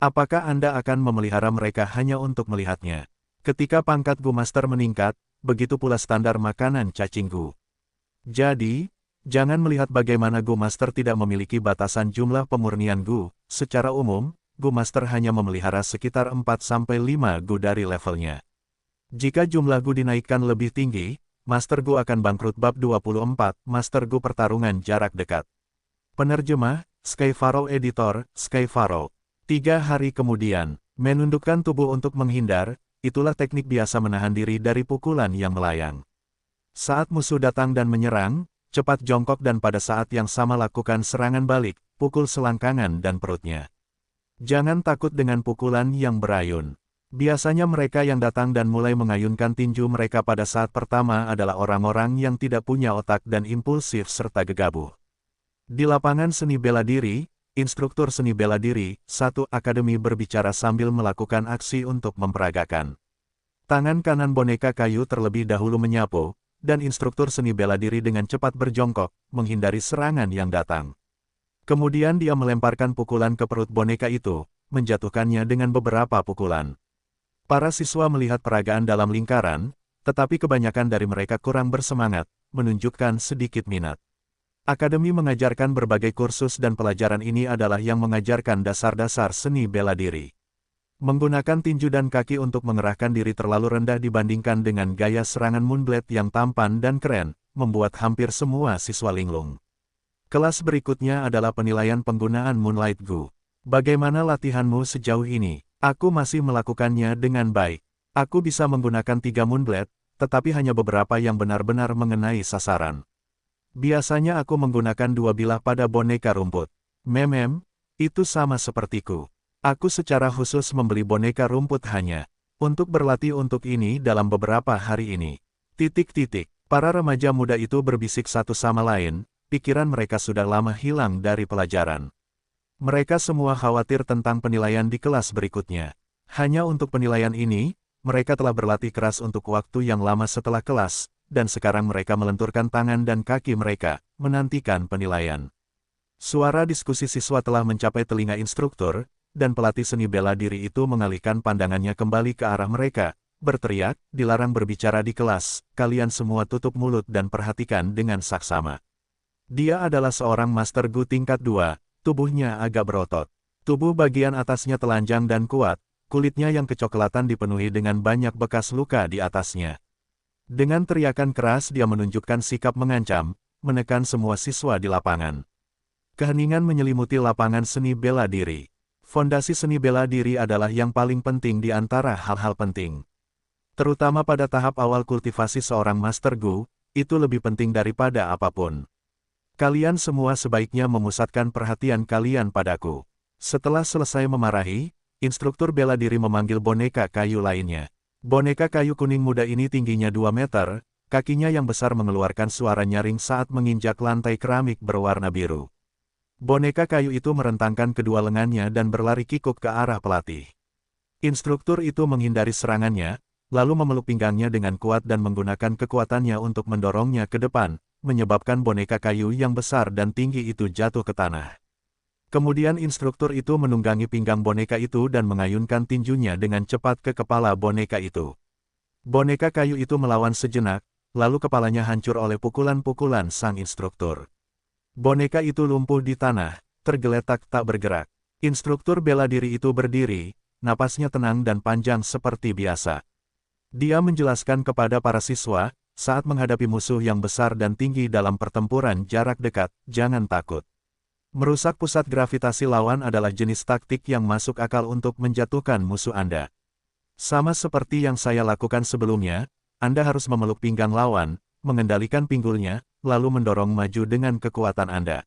Apakah Anda akan memelihara mereka hanya untuk melihatnya? Ketika pangkat Gu Master meningkat, begitu pula standar makanan cacing Gu. Jadi, jangan melihat bagaimana Gu Master tidak memiliki batasan jumlah pemurnian Gu. Secara umum, Gu Master hanya memelihara sekitar 4-5 Gu dari levelnya. Jika jumlah Gu dinaikkan lebih tinggi, Master Gu akan bangkrut. Bab 24, Master Gu pertarungan jarak dekat. Penerjemah, Skyfaro Editor, Skyfaro. 3 hari kemudian, menundukkan tubuh untuk menghindar, itulah teknik biasa menahan diri dari pukulan yang melayang. Saat musuh datang dan menyerang, cepat jongkok dan pada saat yang sama lakukan serangan balik, pukul selangkangan dan perutnya. Jangan takut dengan pukulan yang berayun. Biasanya mereka yang datang dan mulai mengayunkan tinju mereka pada saat pertama adalah orang-orang yang tidak punya otak dan impulsif serta gegabah. Di lapangan seni bela diri, instruktur seni bela diri, satu akademi berbicara sambil melakukan aksi untuk memperagakan. Tangan kanan boneka kayu terlebih dahulu menyapu, dan instruktur seni bela diri dengan cepat berjongkok, menghindari serangan yang datang. Kemudian dia melemparkan pukulan ke perut boneka itu, menjatuhkannya dengan beberapa pukulan. Para siswa melihat peragaan dalam lingkaran, tetapi kebanyakan dari mereka kurang bersemangat, menunjukkan sedikit minat. Akademi mengajarkan berbagai kursus dan pelajaran ini adalah yang mengajarkan dasar-dasar seni bela diri. Menggunakan tinju dan kaki untuk mengerahkan diri terlalu rendah dibandingkan dengan gaya serangan Moonblade yang tampan dan keren, membuat hampir semua siswa linglung. Kelas berikutnya adalah penilaian penggunaan Moonlight Gu. Bagaimana latihanmu sejauh ini? Aku masih melakukannya dengan baik. Aku bisa menggunakan 3 Moonblade, tetapi hanya beberapa yang benar-benar mengenai sasaran. Biasanya aku menggunakan 2 bilah pada boneka rumput. Itu sama sepertiku. Aku secara khusus membeli boneka rumput hanya untuk berlatih untuk ini dalam beberapa hari ini. Para remaja muda itu berbisik satu sama lain, pikiran mereka sudah lama hilang dari pelajaran. Mereka semua khawatir tentang penilaian di kelas berikutnya. Hanya untuk penilaian ini, mereka telah berlatih keras untuk waktu yang lama setelah kelas, dan sekarang mereka melenturkan tangan dan kaki mereka, menantikan penilaian. Suara diskusi siswa telah mencapai telinga instruktur, dan pelatih seni bela diri itu mengalihkan pandangannya kembali ke arah mereka, berteriak, dilarang berbicara di kelas, kalian semua tutup mulut dan perhatikan dengan saksama. Dia adalah seorang Master Gu tingkat 2, tubuhnya agak berotot. Tubuh bagian atasnya telanjang dan kuat, kulitnya yang kecoklatan dipenuhi dengan banyak bekas luka di atasnya. Dengan teriakan keras dia menunjukkan sikap mengancam, menekan semua siswa di lapangan. Keheningan menyelimuti lapangan seni bela diri. Fondasi seni bela diri adalah yang paling penting di antara hal-hal penting. Terutama pada tahap awal kultivasi seorang Master Gu, itu lebih penting daripada apapun. Kalian semua sebaiknya memusatkan perhatian kalian padaku. Setelah selesai memarahi, instruktur bela diri memanggil boneka kayu lainnya. Boneka kayu kuning muda ini tingginya 2 meter, kakinya yang besar mengeluarkan suara nyaring saat menginjak lantai keramik berwarna biru. Boneka kayu itu merentangkan kedua lengannya dan berlari kikuk ke arah pelatih. Instruktur itu menghindari serangannya, lalu memeluk pinggangnya dengan kuat dan menggunakan kekuatannya untuk mendorongnya ke depan, menyebabkan boneka kayu yang besar dan tinggi itu jatuh ke tanah. Kemudian instruktur itu menunggangi pinggang boneka itu dan mengayunkan tinjunya dengan cepat ke kepala boneka itu. Boneka kayu itu melawan sejenak, lalu kepalanya hancur oleh pukulan-pukulan sang instruktur. Boneka itu lumpuh di tanah, tergeletak tak bergerak. Instruktur bela diri itu berdiri, napasnya tenang dan panjang seperti biasa. Dia menjelaskan kepada para siswa, saat menghadapi musuh yang besar dan tinggi dalam pertempuran jarak dekat, jangan takut. Merusak pusat gravitasi lawan adalah jenis taktik yang masuk akal untuk menjatuhkan musuh Anda. Sama seperti yang saya lakukan sebelumnya, Anda harus memeluk pinggang lawan, mengendalikan pinggulnya, lalu mendorong maju dengan kekuatan Anda.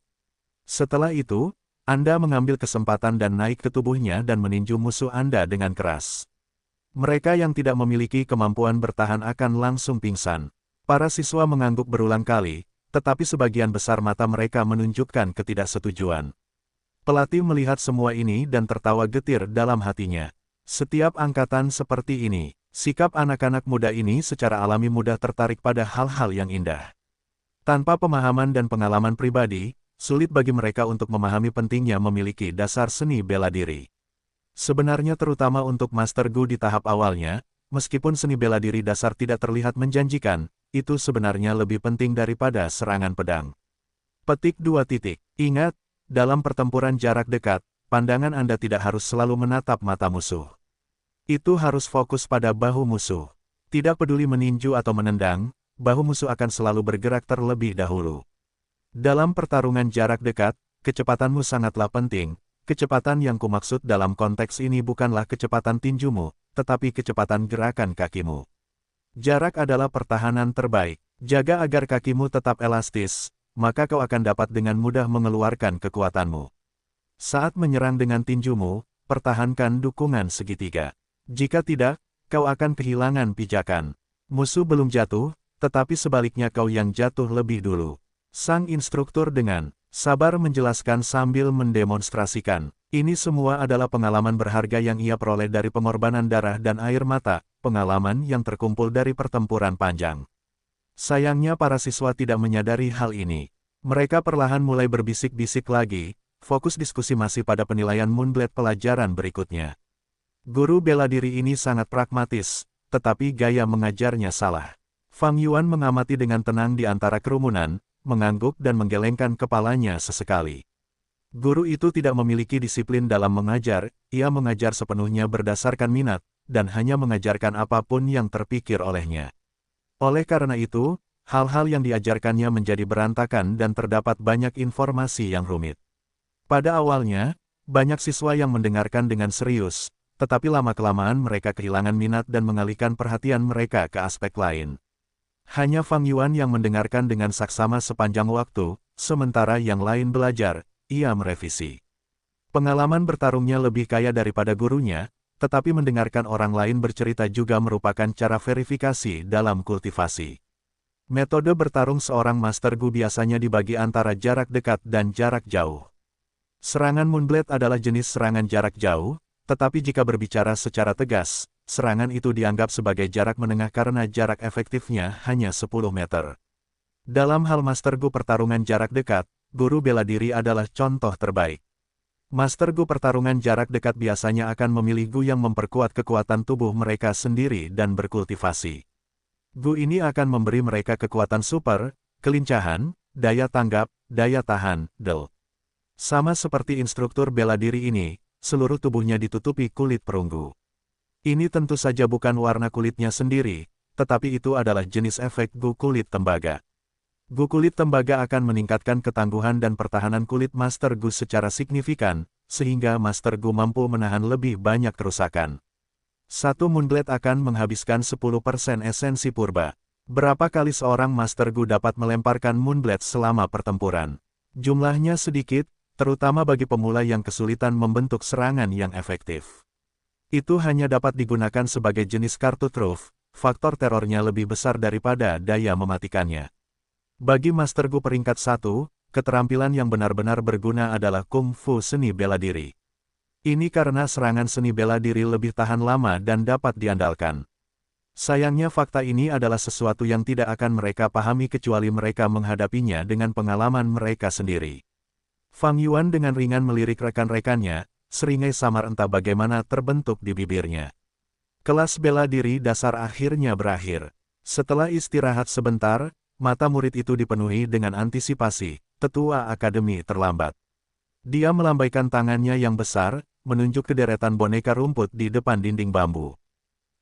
Setelah itu, Anda mengambil kesempatan dan naik ke tubuhnya dan meninju musuh Anda dengan keras. Mereka yang tidak memiliki kemampuan bertahan akan langsung pingsan. Para siswa mengangguk berulang kali, tetapi sebagian besar mata mereka menunjukkan ketidaksetujuan. Pelatih melihat semua ini dan tertawa getir dalam hatinya. Setiap angkatan seperti ini, sikap anak-anak muda ini secara alami mudah tertarik pada hal-hal yang indah. Tanpa pemahaman dan pengalaman pribadi, sulit bagi mereka untuk memahami pentingnya memiliki dasar seni bela diri. Sebenarnya terutama untuk Master Gu di tahap awalnya, meskipun seni bela diri dasar tidak terlihat menjanjikan, itu sebenarnya lebih penting daripada serangan pedang. Petik 2. Ingat, dalam pertempuran jarak dekat, pandangan Anda tidak harus selalu menatap mata musuh. Itu harus fokus pada bahu musuh. Tidak peduli meninju atau menendang, bahu musuh akan selalu bergerak terlebih dahulu. Dalam pertarungan jarak dekat, kecepatanmu sangatlah penting. Kecepatan yang kumaksud dalam konteks ini bukanlah kecepatan tinjumu, tetapi kecepatan gerakan kakimu. Jarak adalah pertahanan terbaik. Jaga agar kakimu tetap elastis, maka kau akan dapat dengan mudah mengeluarkan kekuatanmu. Saat menyerang dengan tinjumu, pertahankan dukungan segitiga. Jika tidak, kau akan kehilangan pijakan. Musuh belum jatuh, tetapi sebaliknya kau yang jatuh lebih dulu. Sang instruktur dengan sabar menjelaskan sambil mendemonstrasikan. Ini semua adalah pengalaman berharga yang ia peroleh dari pengorbanan darah dan air mata, pengalaman yang terkumpul dari pertempuran panjang. Sayangnya para siswa tidak menyadari hal ini. Mereka perlahan mulai berbisik-bisik lagi, fokus diskusi masih pada penilaian Moonblade pelajaran berikutnya. Guru bela diri ini sangat pragmatis, tetapi gaya mengajarnya salah. Fang Yuan mengamati dengan tenang di antara kerumunan, mengangguk dan menggelengkan kepalanya sesekali. Guru itu tidak memiliki disiplin dalam mengajar, ia mengajar sepenuhnya berdasarkan minat, dan hanya mengajarkan apapun yang terpikir olehnya. Oleh karena itu, hal-hal yang diajarkannya menjadi berantakan dan terdapat banyak informasi yang rumit. Pada awalnya, banyak siswa yang mendengarkan dengan serius, tetapi lama-kelamaan mereka kehilangan minat dan mengalihkan perhatian mereka ke aspek lain. Hanya Fang Yuan yang mendengarkan dengan saksama sepanjang waktu, sementara yang lain belajar. Ia merevisi. Pengalaman bertarungnya lebih kaya daripada gurunya, tetapi mendengarkan orang lain bercerita juga merupakan cara verifikasi dalam kultivasi. Metode bertarung seorang Master Gu biasanya dibagi antara jarak dekat dan jarak jauh. Serangan Moonblade adalah jenis serangan jarak jauh, tetapi jika berbicara secara tegas, serangan itu dianggap sebagai jarak menengah karena jarak efektifnya hanya 10 meter. Dalam hal Master Gu pertarungan jarak dekat, guru bela diri adalah contoh terbaik. Master Gu pertarungan jarak dekat biasanya akan memilih Gu yang memperkuat kekuatan tubuh mereka sendiri dan berkultivasi. Gu ini akan memberi mereka kekuatan super, kelincahan, daya tanggap, daya tahan, del. Sama seperti instruktur bela diri ini, seluruh tubuhnya ditutupi kulit perunggu. Ini tentu saja bukan warna kulitnya sendiri, tetapi itu adalah jenis efek Gu kulit tembaga. Gu kulit tembaga akan meningkatkan ketangguhan dan pertahanan kulit Master Gu secara signifikan, sehingga Master Gu mampu menahan lebih banyak kerusakan. Satu Moonblade akan menghabiskan 10% esensi purba. Berapa kali seorang Master Gu dapat melemparkan Moonblade selama pertempuran? Jumlahnya sedikit, terutama bagi pemula yang kesulitan membentuk serangan yang efektif. Itu hanya dapat digunakan sebagai jenis kartu truf, faktor terornya lebih besar daripada daya mematikannya. Bagi Master Gu peringkat 1, keterampilan yang benar-benar berguna adalah Kung Fu seni bela diri. Ini karena serangan seni bela diri lebih tahan lama dan dapat diandalkan. Sayangnya fakta ini adalah sesuatu yang tidak akan mereka pahami kecuali mereka menghadapinya dengan pengalaman mereka sendiri. Fang Yuan dengan ringan melirik rekan-rekannya, seringai samar entah bagaimana terbentuk di bibirnya. Kelas bela diri dasar akhirnya berakhir. Setelah istirahat sebentar, mata murid itu dipenuhi dengan antisipasi. Tetua akademi terlambat. Dia melambaikan tangannya yang besar, menunjuk ke deretan boneka rumput di depan dinding bambu.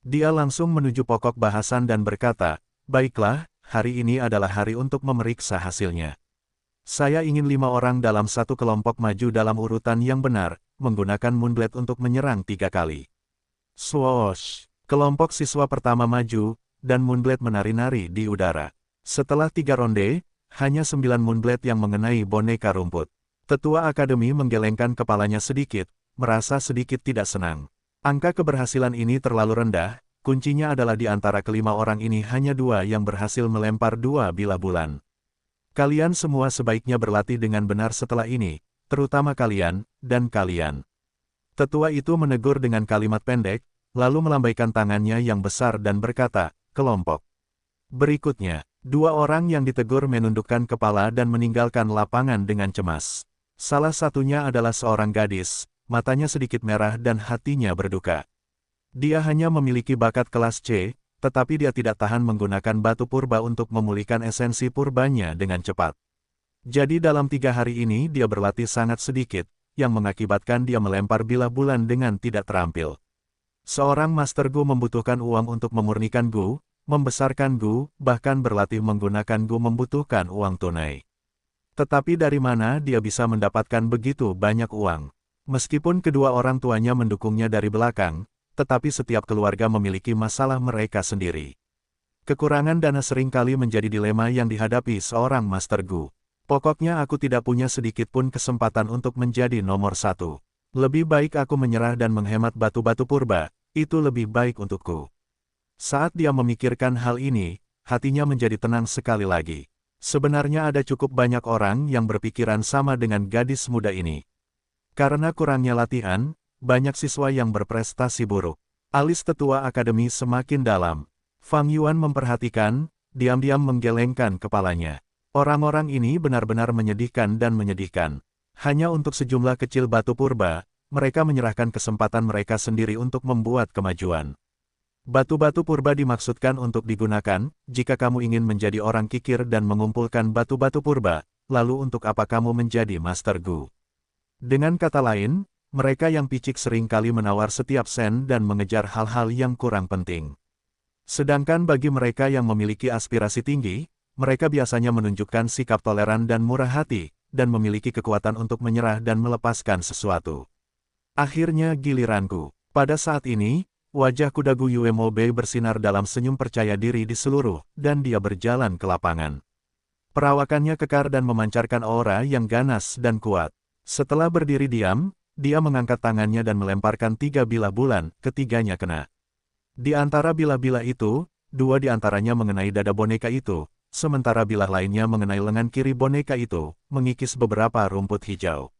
Dia langsung menuju pokok bahasan dan berkata, "Baiklah, hari ini adalah hari untuk memeriksa hasilnya. Saya ingin 5 orang dalam satu kelompok maju dalam urutan yang benar, menggunakan Moonblade untuk menyerang 3 kali." Swoosh! Kelompok siswa pertama maju, dan Moonblade menari-nari di udara. Setelah 3 ronde, hanya 9 Moonblade yang mengenai boneka rumput. Tetua akademi menggelengkan kepalanya sedikit, merasa sedikit tidak senang. Angka keberhasilan ini terlalu rendah, kuncinya adalah di antara kelima orang ini hanya 2 yang berhasil melempar 2 bilah bulan. Kalian semua sebaiknya berlatih dengan benar setelah ini, terutama kalian, dan kalian. Tetua itu menegur dengan kalimat pendek, lalu melambaikan tangannya yang besar dan berkata, "Kelompok berikutnya." 2 orang yang ditegur menundukkan kepala dan meninggalkan lapangan dengan cemas. Salah satunya adalah seorang gadis, matanya sedikit merah dan hatinya berduka. Dia hanya memiliki bakat kelas C, tetapi dia tidak tahan menggunakan batu purba untuk memulihkan esensi purbanya dengan cepat. Jadi dalam 3 hari ini dia berlatih sangat sedikit, yang mengakibatkan dia melempar bilah bulan dengan tidak terampil. Seorang Master Gu membutuhkan uang untuk memurnikan Gu, membesarkan Gu, bahkan berlatih menggunakan Gu membutuhkan uang tunai. Tetapi dari mana dia bisa mendapatkan begitu banyak uang? Meskipun kedua orang tuanya mendukungnya dari belakang, tetapi setiap keluarga memiliki masalah mereka sendiri. Kekurangan dana seringkali menjadi dilema yang dihadapi seorang Master Gu. Pokoknya aku tidak punya sedikit pun kesempatan untuk menjadi nomor 1. Lebih baik aku menyerah dan menghemat batu-batu purba, itu lebih baik untukku. Saat dia memikirkan hal ini, hatinya menjadi tenang sekali lagi. Sebenarnya ada cukup banyak orang yang berpikiran sama dengan gadis muda ini. Karena kurangnya latihan, banyak siswa yang berprestasi buruk. Alis tetua akademi semakin dalam. Fang Yuan memperhatikan, diam-diam menggelengkan kepalanya. Orang-orang ini benar-benar menyedihkan dan menyedihkan. Hanya untuk sejumlah kecil batu purba, mereka menyerahkan kesempatan mereka sendiri untuk membuat kemajuan. Batu-batu purba dimaksudkan untuk digunakan, jika kamu ingin menjadi orang kikir dan mengumpulkan batu-batu purba, lalu untuk apa kamu menjadi Master Gu? Dengan kata lain, mereka yang picik sering kali menawar setiap sen dan mengejar hal-hal yang kurang penting. Sedangkan bagi mereka yang memiliki aspirasi tinggi, mereka biasanya menunjukkan sikap toleran dan murah hati, dan memiliki kekuatan untuk menyerah dan melepaskan sesuatu. Akhirnya giliranku. Pada saat ini, wajah kuda Gu Yuemo Bei bersinar dalam senyum percaya diri di seluruh, dan dia berjalan ke lapangan. Perawakannya kekar dan memancarkan aura yang ganas dan kuat. Setelah berdiri diam, dia mengangkat tangannya dan melemparkan 3 bilah bulan, ketiganya kena. Di antara bilah-bilah itu, 2 di antaranya mengenai dada boneka itu, sementara bilah lainnya mengenai lengan kiri boneka itu, mengikis beberapa rumput hijau.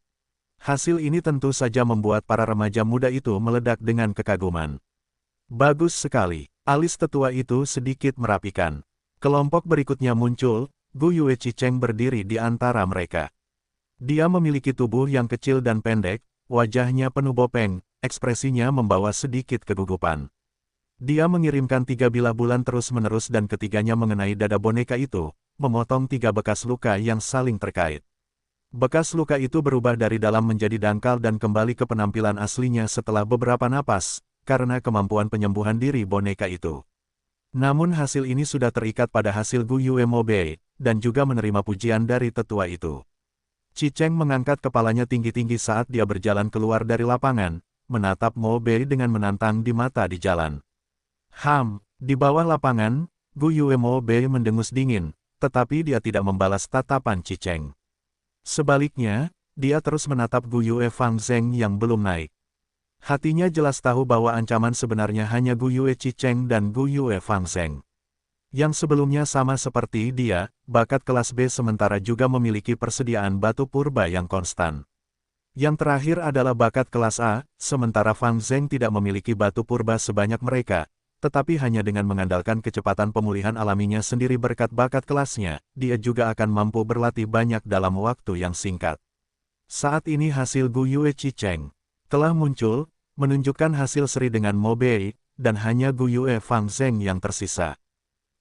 Hasil ini tentu saja membuat para remaja muda itu meledak dengan kekaguman. Bagus sekali. Alis tetua itu sedikit merapikan. Kelompok berikutnya muncul, Gu Yue Chicheng berdiri di antara mereka. Dia memiliki tubuh yang kecil dan pendek, wajahnya penuh bopeng, ekspresinya membawa sedikit kegugupan. Dia mengirimkan 3 bilah bulan terus-menerus dan ketiganya mengenai dada boneka itu, memotong 3 bekas luka yang saling terkait. Bekas luka itu berubah dari dalam menjadi dangkal dan kembali ke penampilan aslinya setelah beberapa napas, karena kemampuan penyembuhan diri boneka itu. Namun hasil ini sudah terikat pada hasil Gu Yuemo Bei, dan juga menerima pujian dari tetua itu. Chicheng mengangkat kepalanya tinggi-tinggi saat dia berjalan keluar dari lapangan, menatap Mo Bei dengan menantang di mata di jalan. Di bawah lapangan, Gu Yuemo Bei mendengus dingin, tetapi dia tidak membalas tatapan Chicheng. Sebaliknya, dia terus menatap Gu Yue Fangzheng yang belum naik. Hatinya jelas tahu bahwa ancaman sebenarnya hanya Gu Yue Chicheng dan Gu Yue Fangzheng. Yang sebelumnya sama seperti dia, bakat kelas B sementara juga memiliki persediaan batu purba yang konstan. Yang terakhir adalah bakat kelas A, sementara Fang Zheng tidak memiliki batu purba sebanyak mereka, tetapi hanya dengan mengandalkan kecepatan pemulihan alaminya sendiri berkat bakat kelasnya, dia juga akan mampu berlatih banyak dalam waktu yang singkat. Saat ini hasil Gu Yue Chi Cheng telah muncul, menunjukkan hasil seri dengan Mo Bei, dan hanya Gu Yue Fang Zheng yang tersisa.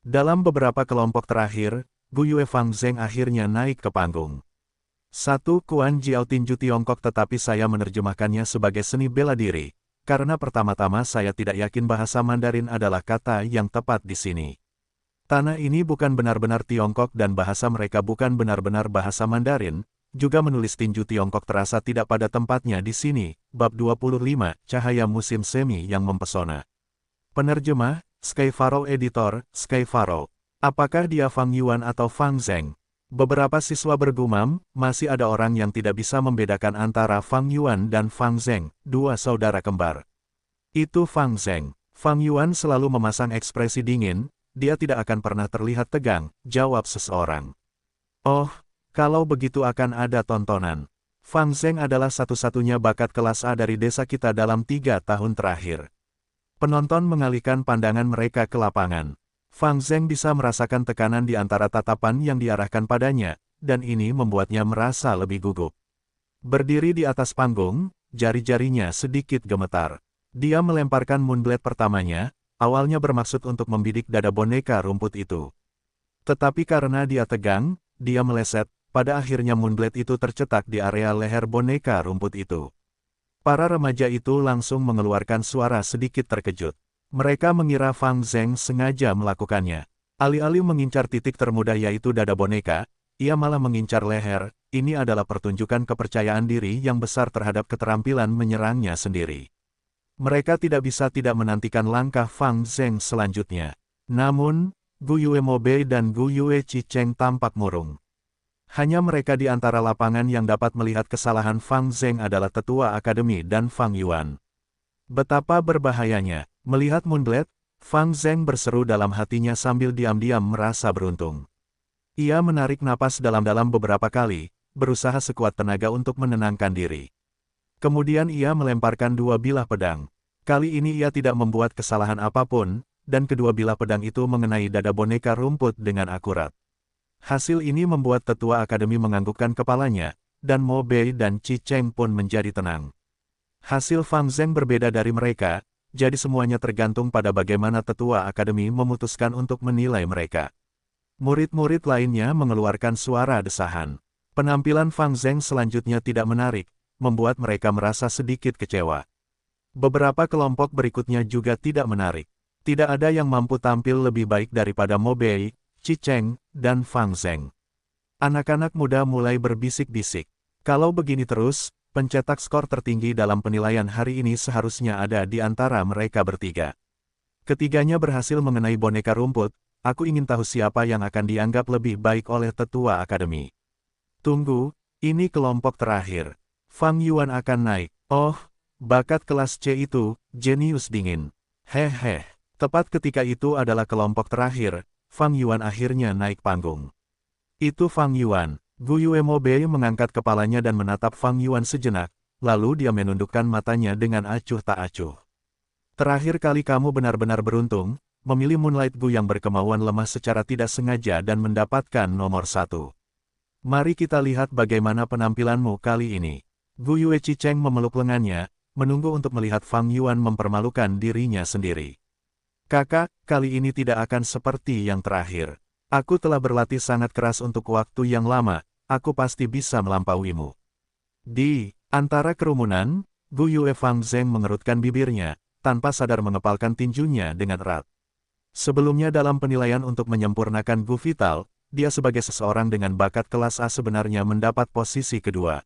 Dalam beberapa kelompok terakhir, Gu Yue Fang Zheng akhirnya naik ke panggung. Satu Kuan Jiao Tinju Tiongkok, tetapi saya menerjemahkannya sebagai seni bela diri, karena pertama-tama saya tidak yakin bahasa Mandarin adalah kata yang tepat di sini. Tanah ini bukan benar-benar Tiongkok dan bahasa mereka bukan benar-benar bahasa Mandarin, juga menulis tinju Tiongkok terasa tidak pada tempatnya di sini. Bab 25, Cahaya Musim Semi yang Mempesona. Penerjemah, Sky Pharaoh. Editor, Sky Pharaoh. Apakah dia Fang Yuan atau Fang Zheng? Beberapa siswa bergumam, masih ada orang yang tidak bisa membedakan antara Fang Yuan dan Fang Zheng, dua saudara kembar. Itu Fang Zheng. Fang Yuan selalu memasang ekspresi dingin, dia tidak akan pernah terlihat tegang, jawab seseorang. Oh, kalau begitu akan ada tontonan. Fang Zheng adalah satu-satunya bakat kelas A dari desa kita dalam 3 tahun terakhir. Penonton mengalihkan pandangan mereka ke lapangan. Fang Zheng bisa merasakan tekanan di antara tatapan yang diarahkan padanya, dan ini membuatnya merasa lebih gugup. Berdiri di atas panggung, jari-jarinya sedikit gemetar. Dia melemparkan Moonblade pertamanya, awalnya bermaksud untuk membidik dada boneka rumput itu. Tetapi karena dia tegang, dia meleset, pada akhirnya Moonblade itu tercetak di area leher boneka rumput itu. Para remaja itu langsung mengeluarkan suara sedikit terkejut. Mereka mengira Fang Zheng sengaja melakukannya. Alih-alih mengincar titik termudah yaitu dada boneka, ia malah mengincar leher. Ini adalah pertunjukan kepercayaan diri yang besar terhadap keterampilan menyerangnya sendiri. Mereka tidak bisa tidak menantikan langkah Fang Zheng selanjutnya. Namun, Gu Yue Mo Bei dan Gu Yue Chi Cheng tampak murung. Hanya mereka di antara lapangan yang dapat melihat kesalahan Fang Zheng adalah tetua akademi dan Fang Yuan. Betapa berbahayanya. Melihat Moonblade, Fang Zheng berseru dalam hatinya sambil diam-diam merasa beruntung. Ia menarik napas dalam-dalam beberapa kali, berusaha sekuat tenaga untuk menenangkan diri. Kemudian ia melemparkan 2 bilah pedang. Kali ini ia tidak membuat kesalahan apapun, dan kedua bilah pedang itu mengenai dada boneka rumput dengan akurat. Hasil ini membuat tetua akademi menganggukkan kepalanya, dan Mo Bei dan Chi Cheng pun menjadi tenang. Hasil Fang Zheng berbeda dari mereka, jadi semuanya tergantung pada bagaimana tetua akademi memutuskan untuk menilai mereka. Murid-murid lainnya mengeluarkan suara desahan. Penampilan Fang Zheng selanjutnya tidak menarik, membuat mereka merasa sedikit kecewa. Beberapa kelompok berikutnya juga tidak menarik. Tidak ada yang mampu tampil lebih baik daripada Mo Bei, Chi Cheng, dan Fang Zheng. Anak-anak muda mulai berbisik-bisik. Kalau begini terus, pencetak skor tertinggi dalam penilaian hari ini seharusnya ada di antara mereka bertiga. Ketiganya berhasil mengenai boneka rumput, aku ingin tahu siapa yang akan dianggap lebih baik oleh tetua akademi. Tunggu, ini kelompok terakhir. Fang Yuan akan naik. Oh, bakat kelas C itu, jenius dingin. Hehe. Tepat ketika itu adalah kelompok terakhir, Fang Yuan akhirnya naik panggung. Itu Fang Yuan. Gu Yue Mo Bei mengangkat kepalanya dan menatap Fang Yuan sejenak, lalu dia menundukkan matanya dengan acuh tak acuh. Terakhir kali kamu benar-benar beruntung, memilih Moonlight Gu yang berkemauan lemah secara tidak sengaja dan mendapatkan nomor 1. Mari kita lihat bagaimana penampilanmu kali ini. Gu Yue Chi Cheng memeluk lengannya, menunggu untuk melihat Fang Yuan mempermalukan dirinya sendiri. Kakak, kali ini tidak akan seperti yang terakhir. Aku telah berlatih sangat keras untuk waktu yang lama, aku pasti bisa melampauimu. Di antara kerumunan, Gu Yue Fang Zheng mengerutkan bibirnya, tanpa sadar mengepalkan tinjunya dengan erat. Sebelumnya dalam penilaian untuk menyempurnakan Gu Vital, dia sebagai seseorang dengan bakat kelas A sebenarnya mendapat posisi kedua.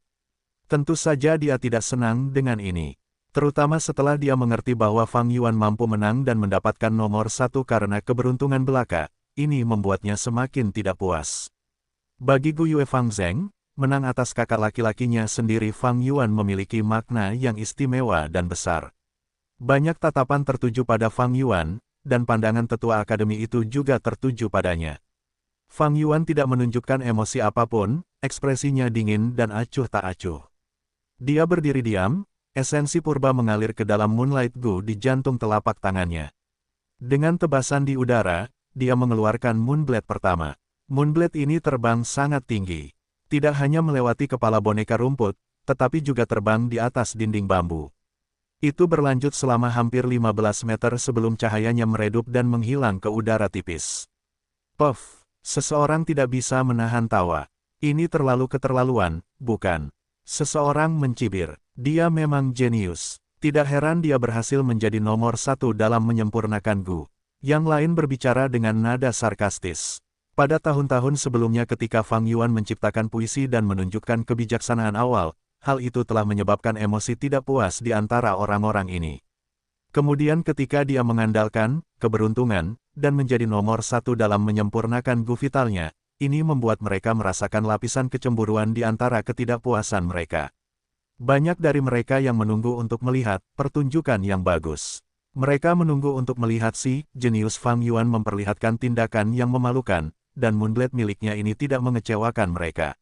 Tentu saja dia tidak senang dengan ini. Terutama setelah dia mengerti bahwa Fang Yuan mampu menang dan mendapatkan nomor 1 karena keberuntungan belaka. Ini membuatnya semakin tidak puas. Bagi Gu Yue Fang Zheng, menang atas kakak laki-lakinya sendiri Fang Yuan memiliki makna yang istimewa dan besar. Banyak tatapan tertuju pada Fang Yuan, dan pandangan tetua akademi itu juga tertuju padanya. Fang Yuan tidak menunjukkan emosi apapun, ekspresinya dingin dan acuh tak acuh. Dia berdiri diam, esensi purba mengalir ke dalam Moonlight Gu di jantung telapak tangannya. Dengan tebasan di udara, dia mengeluarkan Moonblade pertama. Moonblade ini terbang sangat tinggi. Tidak hanya melewati kepala boneka rumput, tetapi juga terbang di atas dinding bambu. Itu berlanjut selama hampir 15 meter sebelum cahayanya meredup dan menghilang ke udara tipis. Puff! Seseorang tidak bisa menahan tawa. Ini terlalu keterlaluan, bukan? Seseorang mencibir. Dia memang jenius. Tidak heran dia berhasil menjadi nomor satu dalam menyempurnakan Gu. Yang lain berbicara dengan nada sarkastis. Pada tahun-tahun sebelumnya ketika Fang Yuan menciptakan puisi dan menunjukkan kebijaksanaan awal, hal itu telah menyebabkan emosi tidak puas di antara orang-orang ini. Kemudian ketika dia mengandalkan keberuntungan dan menjadi nomor satu dalam menyempurnakan Gu vitalnya, ini membuat mereka merasakan lapisan kecemburuan di antara ketidakpuasan mereka. Banyak dari mereka yang menunggu untuk melihat pertunjukan yang bagus. Mereka menunggu untuk melihat si jenius Fang Yuan memperlihatkan tindakan yang memalukan, dan Moonblade miliknya ini tidak mengecewakan mereka.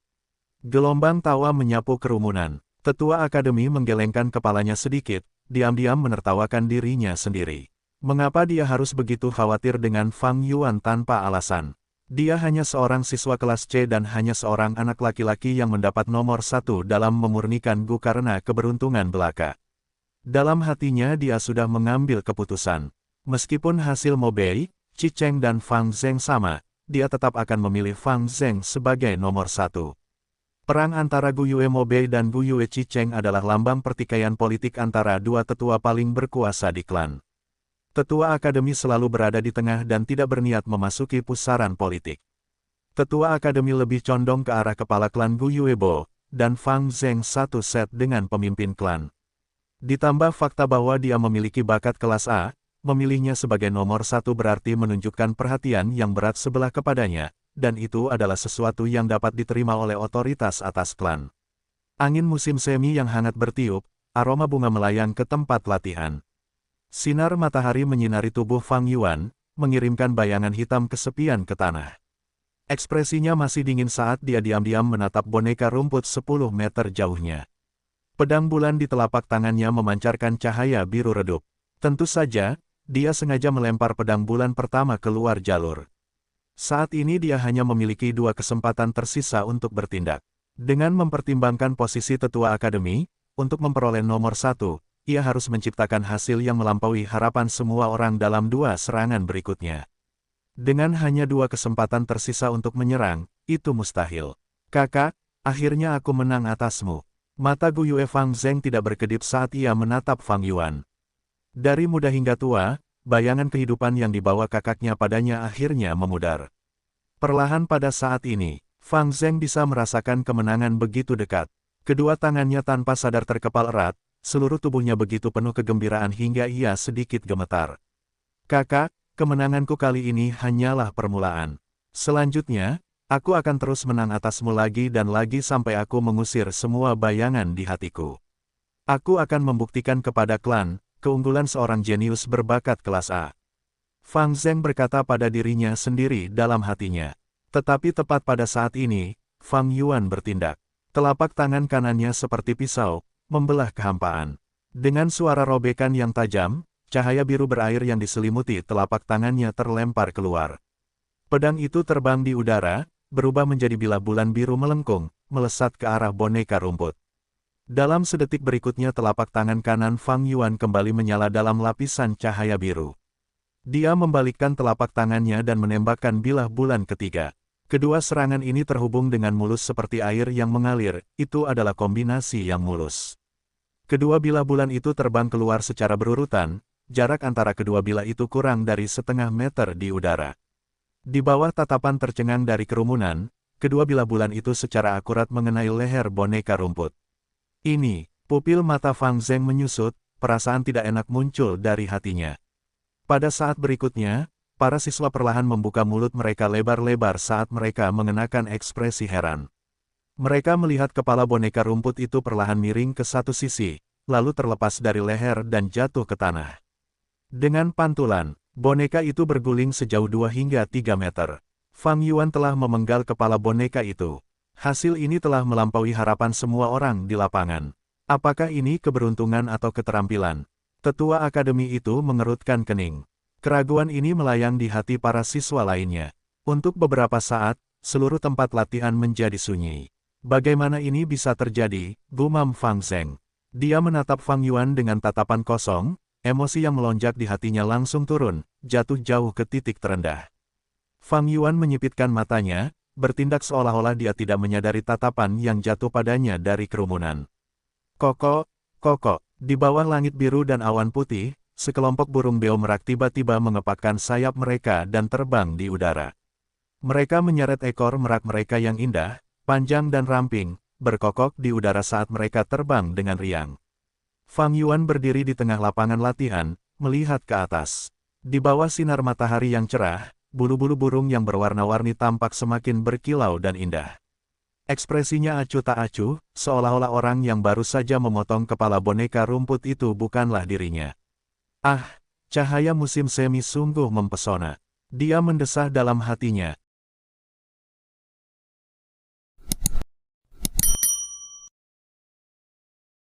Gelombang tawa menyapu kerumunan. Tetua akademi menggelengkan kepalanya sedikit, diam-diam menertawakan dirinya sendiri. Mengapa dia harus begitu khawatir dengan Fang Yuan tanpa alasan? Dia hanya seorang siswa kelas C dan hanya seorang anak laki-laki yang mendapat nomor satu dalam memurnikan Gu karena keberuntungan belaka. Dalam hatinya dia sudah mengambil keputusan. Meskipun hasil Mo Bei, Qi Cheng dan Fang Zheng sama, dia tetap akan memilih Fang Zheng sebagai nomor satu. Perang antara Gu Yue Mo Bei dan Gu Yue Qi Cheng adalah lambang pertikaian politik antara dua tetua paling berkuasa di klan. Tetua akademi selalu berada di tengah dan tidak berniat memasuki pusaran politik. Tetua akademi lebih condong ke arah kepala klan Gu Yue Bo, dan Fang Zheng satu set dengan pemimpin klan. Ditambah fakta bahwa dia memiliki bakat kelas A, memilihnya sebagai nomor satu berarti menunjukkan perhatian yang berat sebelah kepadanya, dan itu adalah sesuatu yang dapat diterima oleh otoritas atas klan. Angin musim semi yang hangat bertiup, aroma bunga melayang ke tempat latihan. Sinar matahari menyinari tubuh Fang Yuan, mengirimkan bayangan hitam kesepian ke tanah. Ekspresinya masih dingin saat dia diam-diam menatap boneka rumput 10 meter jauhnya. Pedang bulan di telapak tangannya memancarkan cahaya biru redup. Tentu saja, dia sengaja melempar pedang bulan pertama keluar jalur. Saat ini dia hanya memiliki dua kesempatan tersisa untuk bertindak. Dengan mempertimbangkan posisi tetua akademi, untuk memperoleh nomor satu, ia harus menciptakan hasil yang melampaui harapan semua orang dalam dua serangan berikutnya. Dengan hanya dua kesempatan tersisa untuk menyerang, itu mustahil. Kakak, akhirnya aku menang atasmu. Mata Gu Yue Fang Zheng tidak berkedip saat ia menatap Fang Yuan. Dari muda hingga tua, bayangan kehidupan yang dibawa kakaknya padanya akhirnya memudar. Perlahan pada saat ini, Fang Zheng bisa merasakan kemenangan begitu dekat. Kedua tangannya tanpa sadar terkepal erat, seluruh tubuhnya begitu penuh kegembiraan hingga ia sedikit gemetar. Kakak, kemenanganku kali ini hanyalah permulaan. Selanjutnya, aku akan terus menang atasmu lagi dan lagi sampai aku mengusir semua bayangan di hatiku. Aku akan membuktikan kepada klan, keunggulan seorang jenius berbakat kelas A. Fang Zheng berkata pada dirinya sendiri dalam hatinya. Tetapi tepat pada saat ini, Fang Yuan bertindak. Telapak tangan kanannya seperti pisau, membelah kehampaan. Dengan suara robekan yang tajam, cahaya biru berair yang diselimuti telapak tangannya terlempar keluar. Pedang itu terbang di udara, berubah menjadi bilah bulan biru melengkung, melesat ke arah boneka rumput. Dalam sedetik berikutnya telapak tangan kanan Fang Yuan kembali menyala dalam lapisan cahaya biru. Dia membalikkan telapak tangannya dan menembakkan bilah bulan ketiga. Kedua serangan ini terhubung dengan mulus seperti air yang mengalir, itu adalah kombinasi yang mulus. Kedua bilah bulan itu terbang keluar secara berurutan, jarak antara kedua bilah itu kurang dari setengah meter di udara. Di bawah tatapan tercengang dari kerumunan, kedua bilah bulan itu secara akurat mengenai leher boneka rumput. Ini, pupil mata Fang Zheng menyusut, perasaan tidak enak muncul dari hatinya. Pada saat berikutnya, para siswa perlahan membuka mulut mereka lebar-lebar saat mereka mengenakan ekspresi heran. Mereka melihat kepala boneka rumput itu perlahan miring ke satu sisi, lalu terlepas dari leher dan jatuh ke tanah. Dengan pantulan, boneka itu berguling sejauh 2 hingga 3 meter. Fang Yuan telah memenggal kepala boneka itu. Hasil ini telah melampaui harapan semua orang di lapangan. Apakah ini keberuntungan atau keterampilan? Tetua akademi itu mengerutkan kening. Keraguan ini melayang di hati para siswa lainnya. Untuk beberapa saat, seluruh tempat latihan menjadi sunyi. Bagaimana ini bisa terjadi? Gumam Fang Zheng. Dia menatap Fang Yuan dengan tatapan kosong, emosi yang melonjak di hatinya langsung turun, jatuh jauh ke titik terendah. Fang Yuan menyipitkan matanya, bertindak seolah-olah dia tidak menyadari tatapan yang jatuh padanya dari kerumunan. Koko, koko, di bawah langit biru dan awan putih, sekelompok burung beo merak tiba-tiba mengepakkan sayap mereka dan terbang di udara. Mereka menyeret ekor merak mereka yang indah, panjang dan ramping, berkokok di udara saat mereka terbang dengan riang. Fang Yuan berdiri di tengah lapangan latihan, melihat ke atas. Di bawah sinar matahari yang cerah, bulu-bulu burung yang berwarna-warni tampak semakin berkilau dan indah. Ekspresinya acuh tak acuh, seolah-olah orang yang baru saja memotong kepala boneka rumput itu bukanlah dirinya. Ah, cahaya musim semi sungguh mempesona. Dia mendesah dalam hatinya,